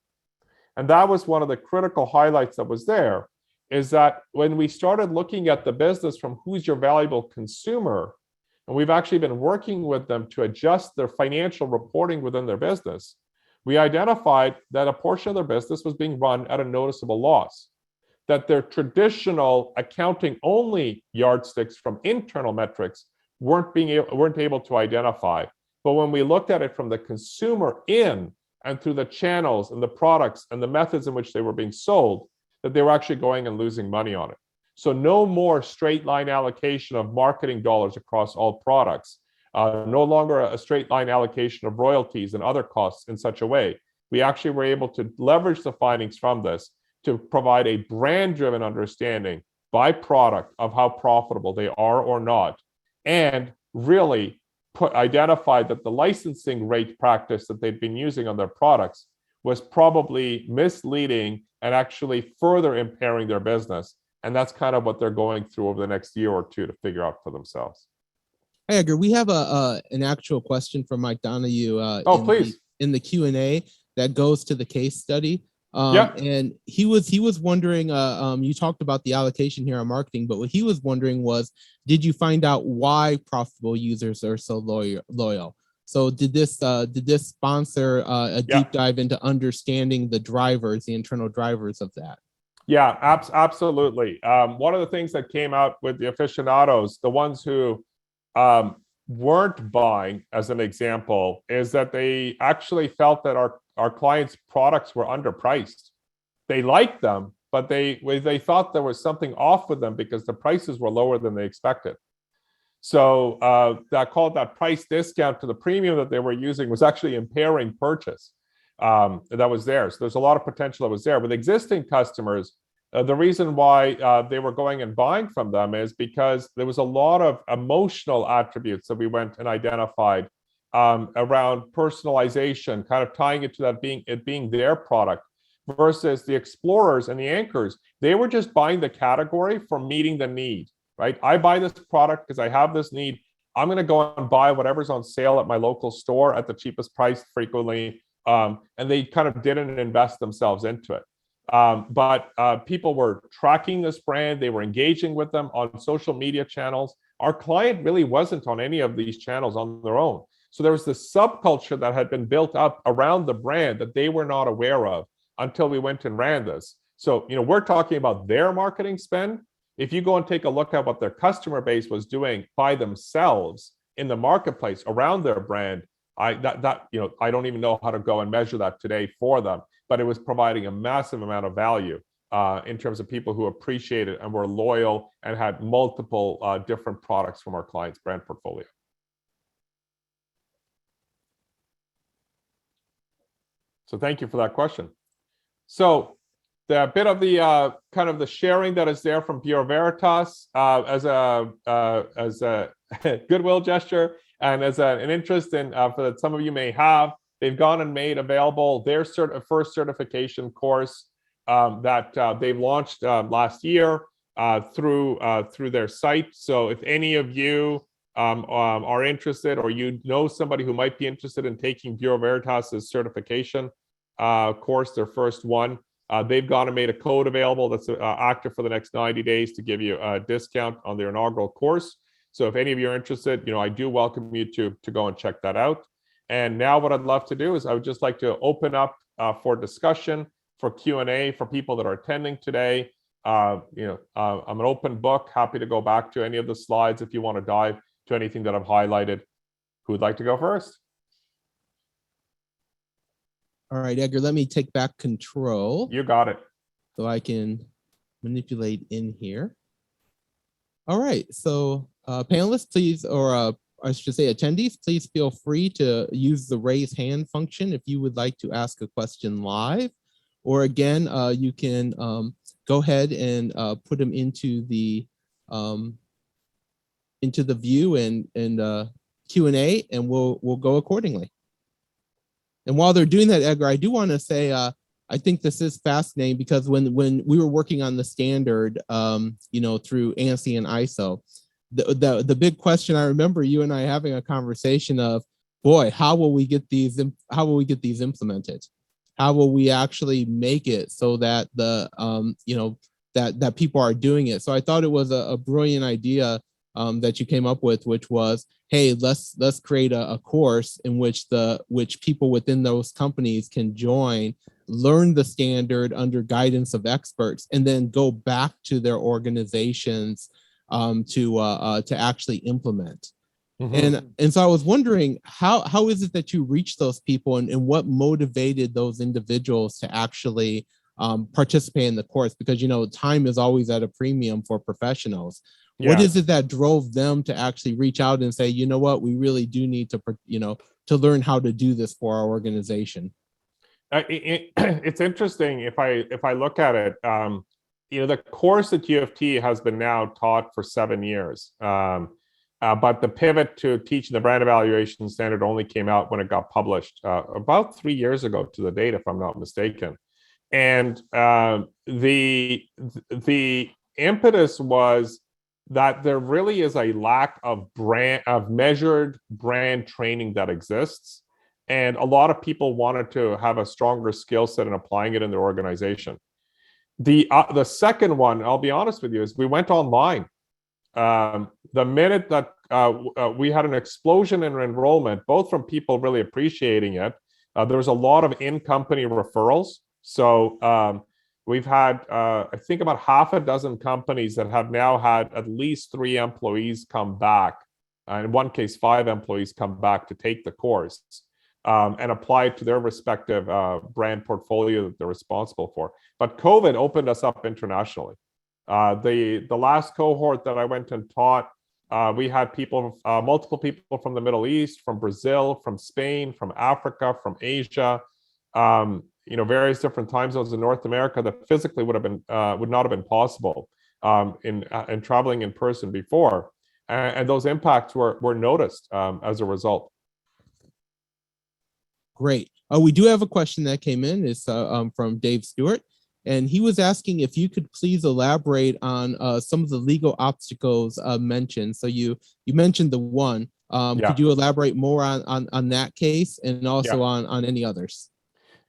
And that was one of the critical highlights that was there, is that when we started looking at the business from who's your valuable consumer, and we've actually been working with them to adjust their financial reporting within their business, we identified that a portion of their business was being run at a noticeable loss, that their traditional accounting only yardsticks from internal metrics weren't able to identify. But when we looked at it from the consumer in and through the channels and the products and the methods in which they were being sold, that they were actually going and losing money on it. So no more straight line allocation of marketing dollars across all products. No longer a straight line allocation of royalties and other costs in such a way. We actually were able to leverage the findings from this to provide a brand-driven understanding by product of how profitable they are or not, and really identify that the licensing rate practice that they've been using on their products was probably misleading and actually further impairing their business. And that's kind of what they're going through over the next year or two to figure out for themselves. Hey, Edgar, we have an actual question from Mike Donahue Please. in the Q&A that goes to the case study. Yeah. And he was wondering, you talked about the allocation here on marketing, but what he was wondering was, did you find out why profitable users are so loyal? So did this sponsor a deep dive into understanding the drivers, the internal drivers of that? Yeah, absolutely. One of the things that came out with the aficionados, the ones who weren't buying, as an example, is that they actually felt that our clients' products were underpriced. They liked them, but they thought there was something off with them because the prices were lower than they expected. So that price discount to the premium that they were using was actually impairing purchase that was there. So there's a lot of potential that was there. With existing customers, the reason why they were going and buying from them is because there was a lot of emotional attributes that we went and identified around personalization, kind of tying it to that being their product, versus the explorers and the anchors. They were just buying the category for meeting the need, right? I buy this product because I have this need. I'm going to go and buy whatever's on sale at my local store at the cheapest price frequently. And they kind of didn't invest themselves into it. But people were tracking this brand. They were engaging with them on social media channels. Our client really wasn't on any of these channels on their own. So there was this subculture that had been built up around the brand that they were not aware of until we went and ran this. So, we're talking about their marketing spend. If you go and take a look at what their customer base was doing by themselves in the marketplace around their brand, I don't even know how to go and measure that today for them, but it was providing a massive amount of value in terms of people who appreciated and were loyal and had multiple different products from our client's brand portfolio. So thank you for that question. So the bit of the kind of the sharing that is there from Bureau Veritas as a goodwill gesture and as an interest in that some of you may have, they've gone and made available their first certification course that they've launched last year through their site. So if any of you are interested, or somebody who might be interested in taking Bureau Veritas's certification course, their first one, they've gone and made a code available that's active for the next 90 days to give you a discount on their inaugural course. So if any of you are interested, I do welcome you to go and check that out. And now what I'd love to do is I would just like to open up for discussion, for Q&A for people that are attending today. I'm an open book, happy to go back to any of the slides if you want to dive to anything that I've highlighted. Who would like to go first? All right, Edgar, let me take back control You got it. so I can manipulate in here. All right, so panelists, please, or I should say attendees, please feel free to use the raise hand function if you would like to ask a question live. Or again, you can go ahead and put them into the view and Q&A, and we'll go accordingly. And while they're doing that, Edgar, I do want to say I think this is fascinating because when we were working on the standard, through ANSI and ISO, the big question, I remember you and I having a conversation of, boy, how will we get these implemented? How will we actually make it so that that people are doing it? So I thought it was a brilliant idea that you came up with, which was, hey, let's create a course in which people within those companies can join, learn the standard under guidance of experts, and then go back to their organizations to actually implement. Mm-hmm. And so I was wondering, how is it that you reach those people, and what motivated those individuals to actually participate in the course? Because time is always at a premium for professionals. Yeah. What is it that drove them to actually reach out and say, you know what, we really do need to learn how to do this for our organization? It's interesting if I look at it. The course at U of T has been now taught for 7 years. But the pivot to teaching the brand evaluation standard only came out when it got published about 3 years ago to the date, if I'm not mistaken. And the impetus was that there really is a lack of measured brand training that exists. And a lot of people wanted to have a stronger skill set in applying it in their organization. The second one, I'll be honest with you, is we went online. The minute that we had an explosion in enrollment, both from people really appreciating it, there was a lot of in-company referrals. So we've had, I think, about half a dozen companies that have now had at least 3 employees come back, in one case 5 employees come back to take the course and apply it to their respective brand portfolio that they're responsible for. But COVID opened us up internationally. The last cohort that I went and taught, we had multiple people from the Middle East, from Brazil, from Spain, from Africa, from Asia, various different time zones in North America that physically would not have been possible in traveling in person before, and those impacts were noticed as a result. Great. We do have a question that came in. It's from Dave Stewart. And he was asking if you could please elaborate on some of the legal obstacles mentioned. So you mentioned the one. Could you elaborate more on that case, and also on any others?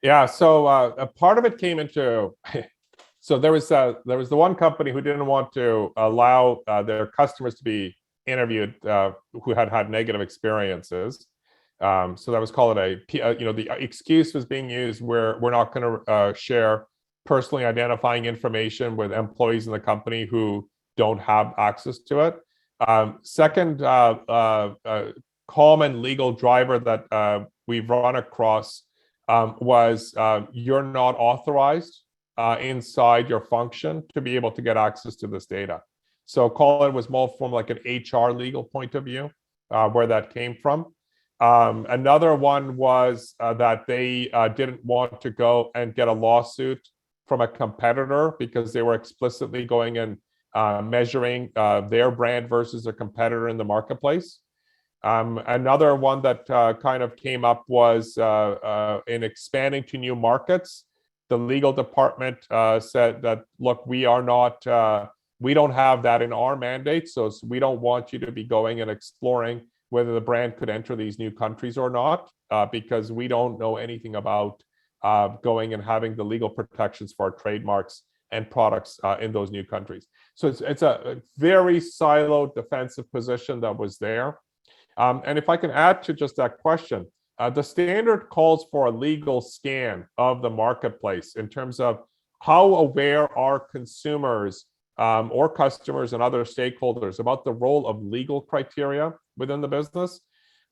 Yeah. So a part of it came into. So there was the one company who didn't want to allow their customers to be interviewed who had negative experiences. So that was called the excuse was being used where we're not going to share personally identifying information with employees in the company who don't have access to it. Second common legal driver that we've run across was you're not authorized inside your function to be able to get access to this data. So call it was more from like an HR legal point of view where that came from. Another one was that they didn't want to go and get a lawsuit from a competitor because they were explicitly going and measuring their brand versus a competitor in the marketplace. Another one that kind of came up was in expanding to new markets. The legal department said that, look, we don't have that in our mandate, so we don't want you to be going and exploring whether the brand could enter these new countries or not, because we don't know anything about going and having the legal protections for our trademarks and products in those new countries. So it's a very siloed defensive position that was there. And if I can add to just that question, the standard calls for a legal scan of the marketplace in terms of how aware are consumers or customers and other stakeholders about the role of legal criteria within the business?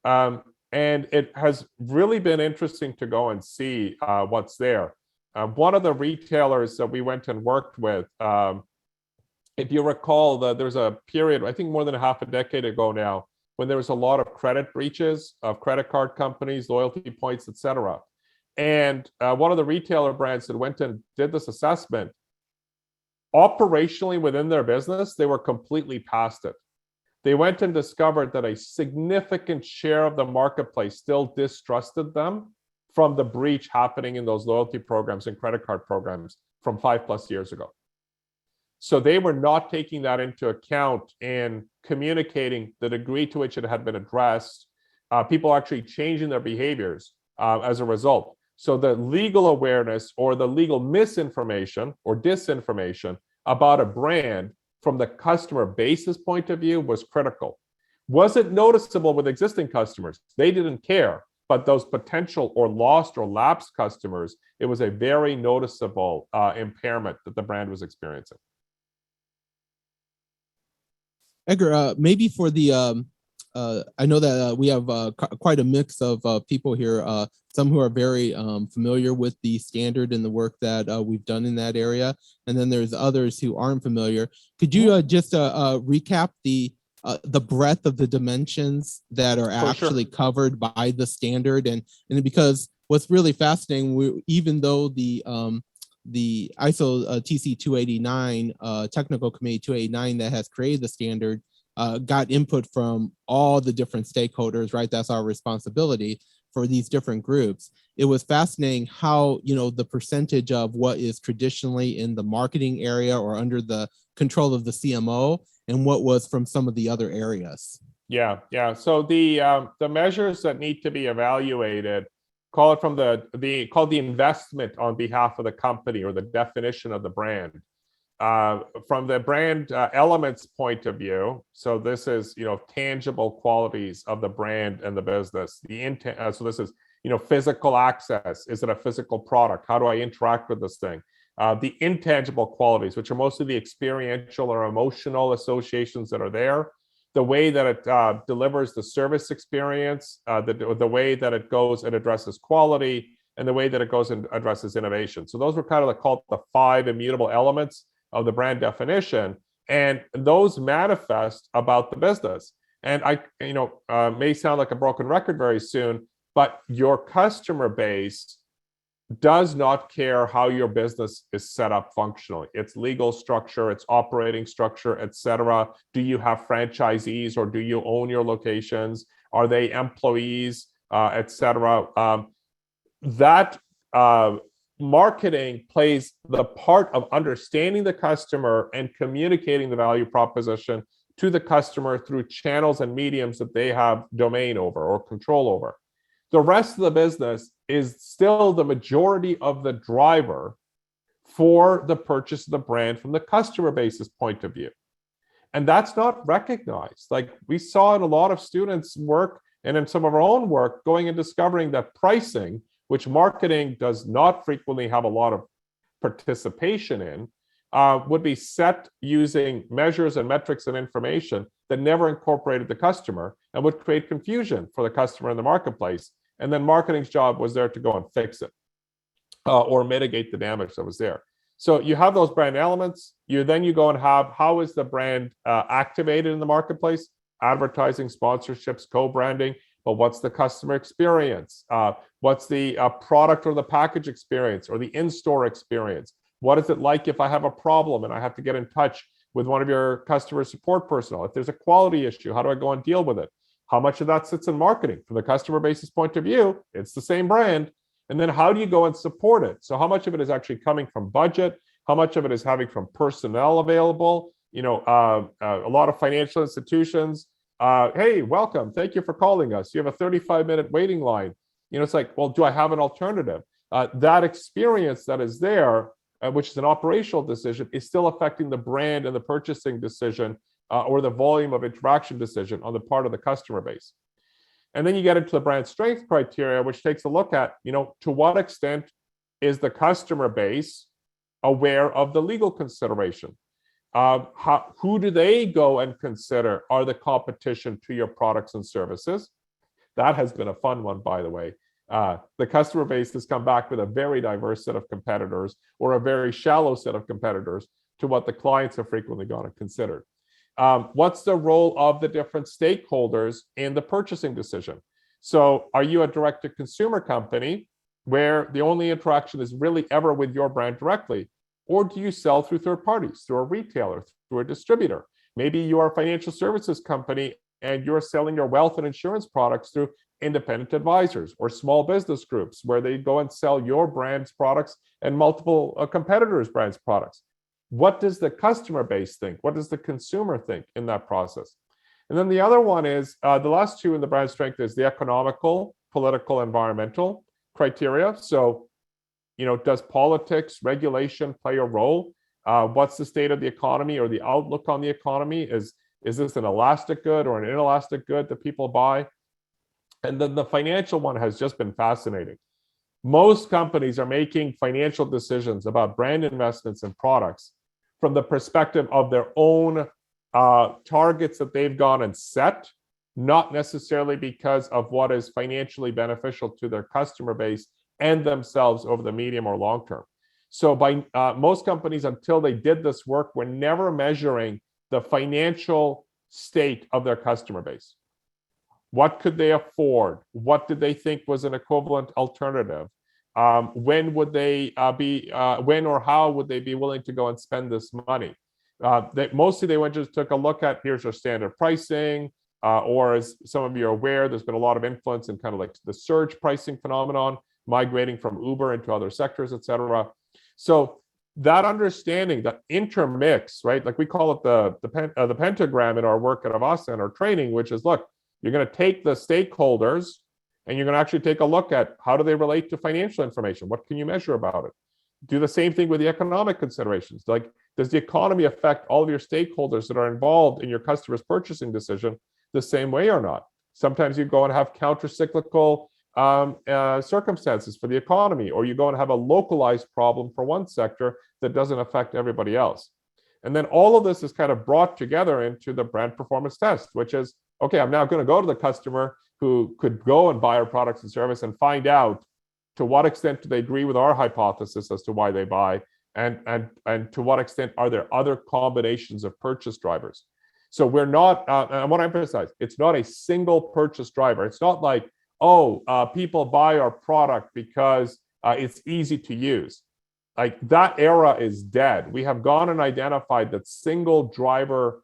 And it has really been interesting to go and see what's there. One of the retailers that we went and worked with, if you recall, there's a period, I think more than half a decade ago now, when there was a lot of credit breaches of credit card companies, loyalty points, et cetera. And one of the retailer brands that went and did this assessment, operationally within their business, they were completely past it. They went and discovered that a significant share of the marketplace still distrusted them from the breach happening in those loyalty programs and credit card programs from 5+ years ago. So they were not taking that into account in communicating the degree to which it had been addressed, people actually changing their behaviors as a result. So the legal awareness or the legal misinformation or disinformation about a brand from the customer base's point of view was critical. Was it noticeable with existing customers? They didn't care, but those potential or lost or lapsed customers, it was a very noticeable impairment that the brand was experiencing. Edgar, maybe for the, I know that we have quite a mix of people here, some who are very familiar with the standard and the work that we've done in that area, and then there's others who aren't familiar. Could you just recap the breadth of the dimensions that are actually covered by the standard? And because what's really fascinating, even though the ISO TC 289 Technical Committee 289 that has created the standard got input from all the different stakeholders, right? That's our responsibility for these different groups. It was fascinating how, the percentage of what is traditionally in the marketing area or under the control of the CMO and what was from some of the other areas. Yeah. So the measures that need to be evaluated, call it from called the investment on behalf of the company or the definition of the brand. From the brand elements point of view, so this is tangible qualities of the brand and the business. The intent, so this is physical access. Is it a physical product? How do I interact with this thing? The intangible qualities, which are mostly the experiential or emotional associations that are there. The way that it delivers the service experience, the way that it goes and addresses quality, and the way that it goes and addresses innovation. So those were kind of called the 5 immutable elements of the brand definition, and those manifest about the business. And I, may sound like a broken record very soon, but your customer base does not care how your business is set up functionally. Its legal structure, its operating structure, etc. Do you have franchisees or do you own your locations? Are they employees, etc.? Marketing plays the part of understanding the customer and communicating the value proposition to the customer through channels and mediums that they have domain over or control over. The rest of the business is still the majority of the driver for the purchase of the brand from the customer base's point of view. And that's not recognized. Like we saw in a lot of students' work and in some of our own work, going and discovering that pricing, which marketing does not frequently have a lot of participation in, would be set using measures and metrics and information that never incorporated the customer and would create confusion for the customer in the marketplace. And then marketing's job was there to go and fix it or mitigate the damage that was there. So you have those brand elements. You go and have, how is the brand activated in the marketplace? Advertising, sponsorships, co-branding. But what's the customer experience? What's the product or the package experience or the in-store experience? What is it like if I have a problem and I have to get in touch with one of your customer support personnel? If there's a quality issue, how do I go and deal with it? How much of that sits in marketing? From the customer base's point of view, it's the same brand. And then how do you go and support it? So how much of it is actually coming from budget? How much of it is having from personnel available? A lot of financial institutions, hey, welcome. Thank you for calling us. You have a 35-minute waiting line. It's like, well, do I have an alternative? That experience that is there, which is an operational decision, is still affecting the brand and the purchasing decision or the volume of interaction decision on the part of the customer base. And then you get into the brand strength criteria, which takes a look at, to what extent is the customer base aware of the legal consideration? Who do they go and consider are the competition to your products and services? That has been a fun one, by the way. The customer base has come back with a very diverse set of competitors or a very shallow set of competitors to what the clients have frequently gone and considered. What's the role of the different stakeholders in the purchasing decision? So are you a direct-to-consumer company where the only interaction is really ever with your brand directly? Or do you sell through third parties, through a retailer, through a distributor? Maybe you are a financial services company and you're selling your wealth and insurance products through independent advisors or small business groups where they go and sell your brand's products and multiple competitors' brands' products. What does the customer base think? What does the consumer think in that process? And then the other one is, the last two in the brand strength is the economical, political, environmental criteria. So, does politics, regulation play a role? What's the state of the economy or the outlook on the economy? Is this an elastic good or an inelastic good that people buy? And then the financial one has just been fascinating. Most companies are making financial decisions about brand investments and products from the perspective of their own targets that they've gone and set, not necessarily because of what is financially beneficial to their customer base and themselves over the medium or long term. So by most companies, until they did this work, were never measuring the financial state of their customer base. What could they afford? What did they think was an equivalent alternative? When would they when or how would they be willing to go and spend this money? Mostly they went just took a look at, here's our standard pricing, or as some of you are aware, there's been a lot of influence in kind of like the surge pricing phenomenon, migrating from Uber into other sectors, et cetera. So that understanding, that intermix, right? Like we call it the pentagram in our work at Avasta and our training, which is, look, you're going to take the stakeholders and you're going to actually take a look at how do they relate to financial information? What can you measure about it? Do the same thing with the economic considerations. Like, does the economy affect all of your stakeholders that are involved in your customer's purchasing decision the same way or not? Sometimes you go and have counter-cyclical circumstances for the economy, or you go and have a localized problem for one sector that doesn't affect everybody else. And then all of this is kind of brought together into the brand performance test, which is, okay, I'm now going to go to the customer who could go and buy our products and service and find out to what extent do they agree with our hypothesis as to why they buy, and to what extent are there other combinations of purchase drivers. So we're not, I want to emphasize, it's not a single purchase driver. It's not like, people buy our product because it's easy to use. Like, that era is dead. We have gone and identified that single driver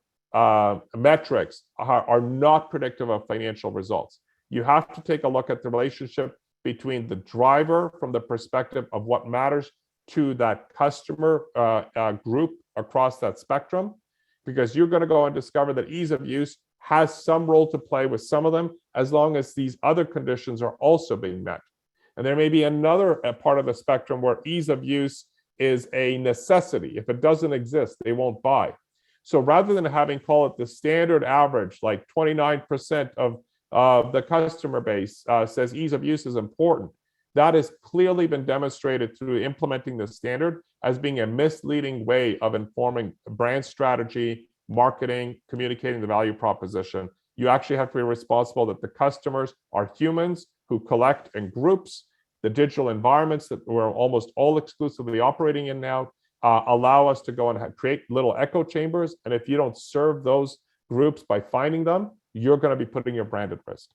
metrics are not predictive of financial results. You have to take a look at the relationship between the driver from the perspective of what matters to that customer group across that spectrum, because you're going to go and discover that ease of use has some role to play with some of them, as long as these other conditions are also being met. And there may be another part of the spectrum where ease of use is a necessity. If it doesn't exist, they won't buy. So rather than having, call it the standard average, like 29% of the customer base says ease of use is important, that has clearly been demonstrated through implementing the standard as being a misleading way of informing brand strategy, marketing, communicating the value proposition. You actually have to be responsible that the customers are humans who collect in groups. The digital environments that we're almost all exclusively operating in now allow us to go and create little echo chambers. And if you don't serve those groups by finding them, you're going to be putting your brand at risk.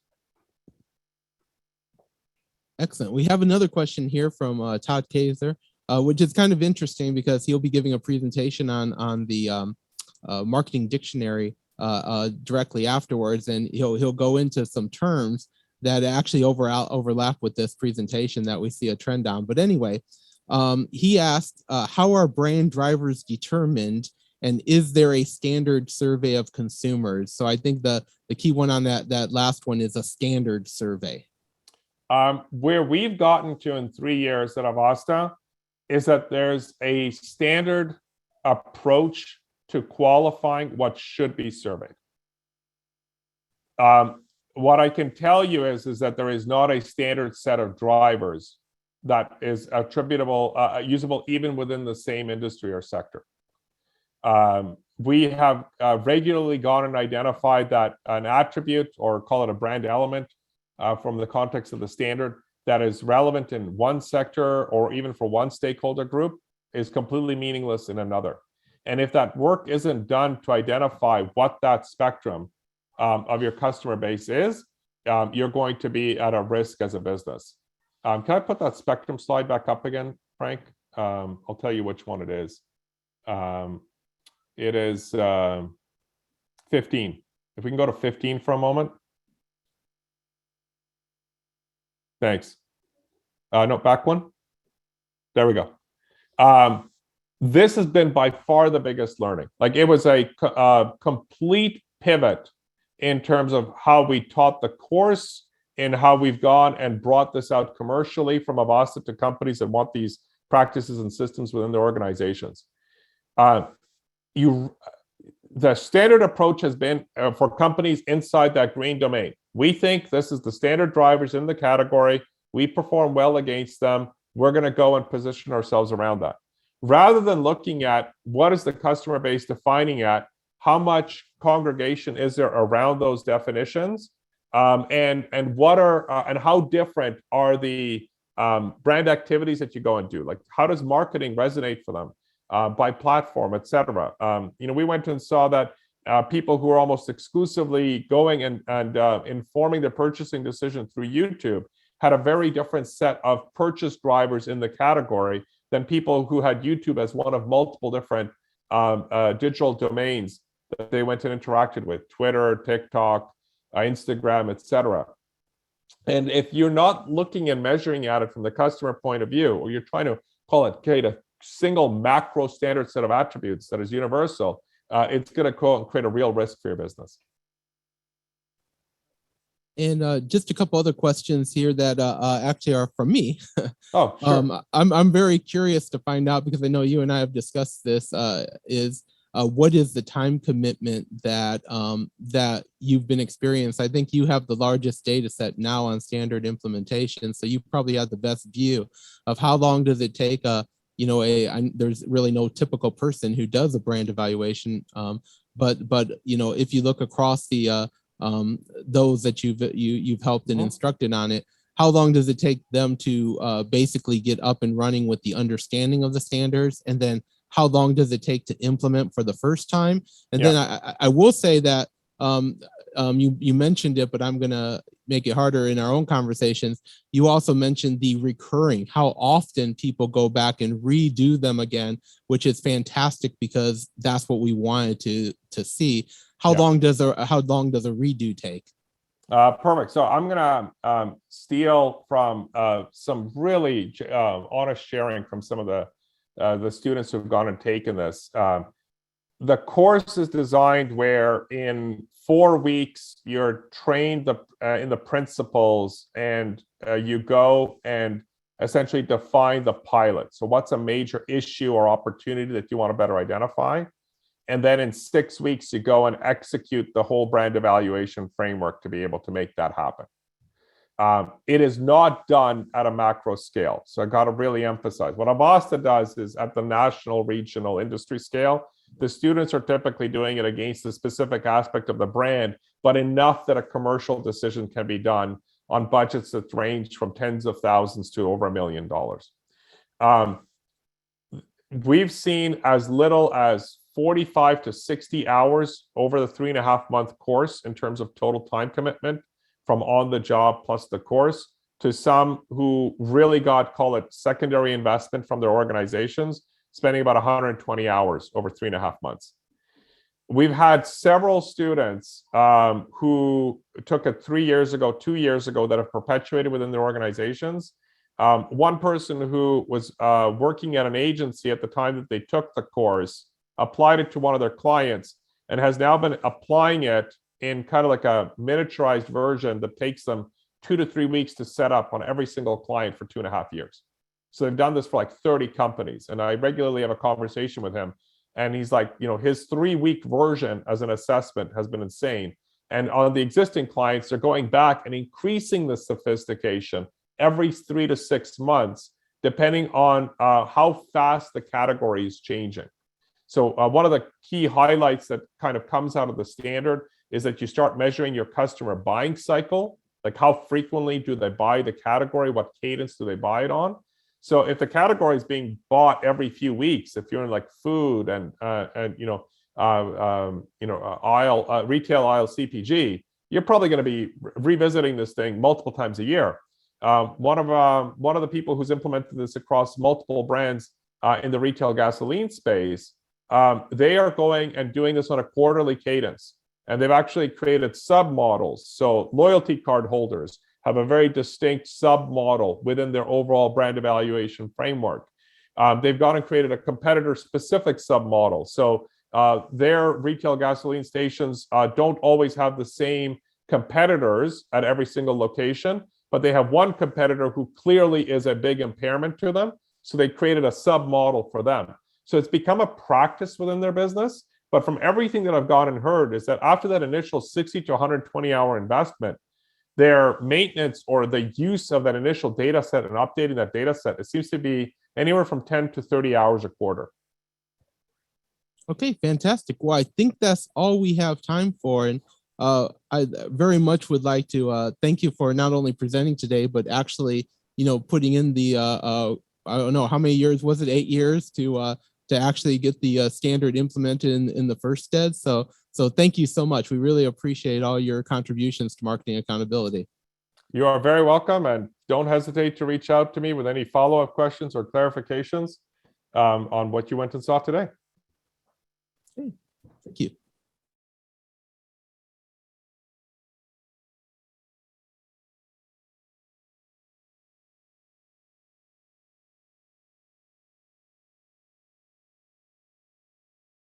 Excellent. We have another question here from Todd Kaiser, which is kind of interesting because he'll be giving a presentation on the marketing dictionary directly afterwards, and he'll go into some terms that actually overlap with this presentation that we see a trend on. But anyway, he asked, how are brand drivers determined, and is there a standard survey of consumers? So I think the key one on that last one is a standard survey. Where we've gotten to in 3 years at Avasta is that there's a standard approach to qualifying what should be surveyed. What I can tell you is that there is not a standard set of drivers that is attributable, usable even within the same industry or sector. We have regularly gone and identified that an attribute, or call it a brand element, from the context of the standard, that is relevant in one sector or even for one stakeholder group is completely meaningless in another. And if that work isn't done to identify what that spectrum of your customer base is, you're going to be at a risk as a business. Can I put that spectrum slide back up again, Frank? I'll tell you which one it is. It is 15. If we can go to 15 for a moment. Thanks. No, back one. There we go. This has been by far the biggest learning. Like, it was a complete pivot in terms of how we taught the course and how we've gone and brought this out commercially from Avasta to companies that want these practices and systems within their organizations. The standard approach has been for companies inside that green domain. We think this is the standard drivers in the category. We perform well against them. We're going to go and position ourselves around that. Rather than looking at what is the customer base defining at, how much congregation is there around those definitions, and what are and how different are the brand activities that you go and do? Like, how does marketing resonate for them by platform, et cetera? We went and saw that people who are almost exclusively going and informing their purchasing decision through YouTube had a very different set of purchase drivers in the category than people who had YouTube as one of multiple different digital domains that they went and interacted with: Twitter, TikTok, Instagram, et cetera. And if you're not looking and measuring at it from the customer point of view, or you're trying to create a single macro standard set of attributes that is universal, it's going to create a real risk for your business. And just a couple other questions here that actually are from me. Oh, sure. I'm very curious to find out, because I know you and I have discussed this, what is the time commitment that that you've been experienced? I think you have the largest data set now on standard implementation, so you probably have the best view of how long does it take there's really no typical person who does a brand evaluation, but if you look across the those that you've helped and instructed on it, how long does it take them to basically get up and running with the understanding of the standards? And then how long does it take to implement for the first time? And then I will say that you mentioned it, but I'm gonna make it harder in our own conversations. You also mentioned the recurring, how often people go back and redo them again, which is fantastic because that's what we wanted to see. How long does a redo take? Perfect. So I'm gonna steal from some really honest sharing from some of the students who've gone and taken this. The course is designed where in 4 weeks you're trained in the principles, and you go and essentially define the pilot. So what's a major issue or opportunity that you want to better identify? And then in 6 weeks, you go and execute the whole brand evaluation framework to be able to make that happen. It is not done at a macro scale. So I got to really emphasize what Avasta does is at the national, regional, industry scale. The students are typically doing it against a specific aspect of the brand, but enough that a commercial decision can be done on budgets that range from tens of thousands to over $1 million. We've seen as little as 45 to 60 hours over the 3.5-month course in terms of total time commitment from on the job plus the course, to some who really got, call it, secondary investment from their organizations, spending about 120 hours over 3.5 months. We've had several students who took it 3 years ago, 2 years ago, that have perpetuated within their organizations. One person who was working at an agency at the time that they took the course applied it to one of their clients and has now been applying it in kind of like a miniaturized version that takes them 2 to 3 weeks to set up on every single client for 2.5 years. So they've done this for like 30 companies. And I regularly have a conversation with him. And he's like, his 3-week version as an assessment has been insane. And on the existing clients, they're going back and increasing the sophistication every 3 to 6 months depending on how fast the category is changing. So one of the key highlights that kind of comes out of the standard is that you start measuring your customer buying cycle, like how frequently do they buy the category, what cadence do they buy it on. So if the category is being bought every few weeks, if you're in like food and retail aisle CPG, you're probably going to be revisiting this thing multiple times a year. One of the people who's implemented this across multiple brands in the retail gasoline space, they are going and doing this on a quarterly cadence, and they've actually created sub-models. So loyalty card holders have a very distinct sub-model within their overall brand evaluation framework. They've gone and created a competitor-specific sub-model. So their retail gasoline stations don't always have the same competitors at every single location, but they have one competitor who clearly is a big impairment to them. So they created a sub-model for them. So it's become a practice within their business. But from everything that I've gone and heard is that after that initial 60 to 120 hour investment, their maintenance or the use of that initial data set and updating that data set, it seems to be anywhere from 10 to 30 hours a quarter. Okay, fantastic. Well, I think that's all we have time for. And I very much would like to thank you for not only presenting today, but actually, putting in the, I don't know, how many years was it? 8 years to actually get the standard implemented in the first stead. So thank you so much. We really appreciate all your contributions to marketing accountability. You are very welcome, and don't hesitate to reach out to me with any follow-up questions or clarifications on what you went and saw today. Okay. Thank you.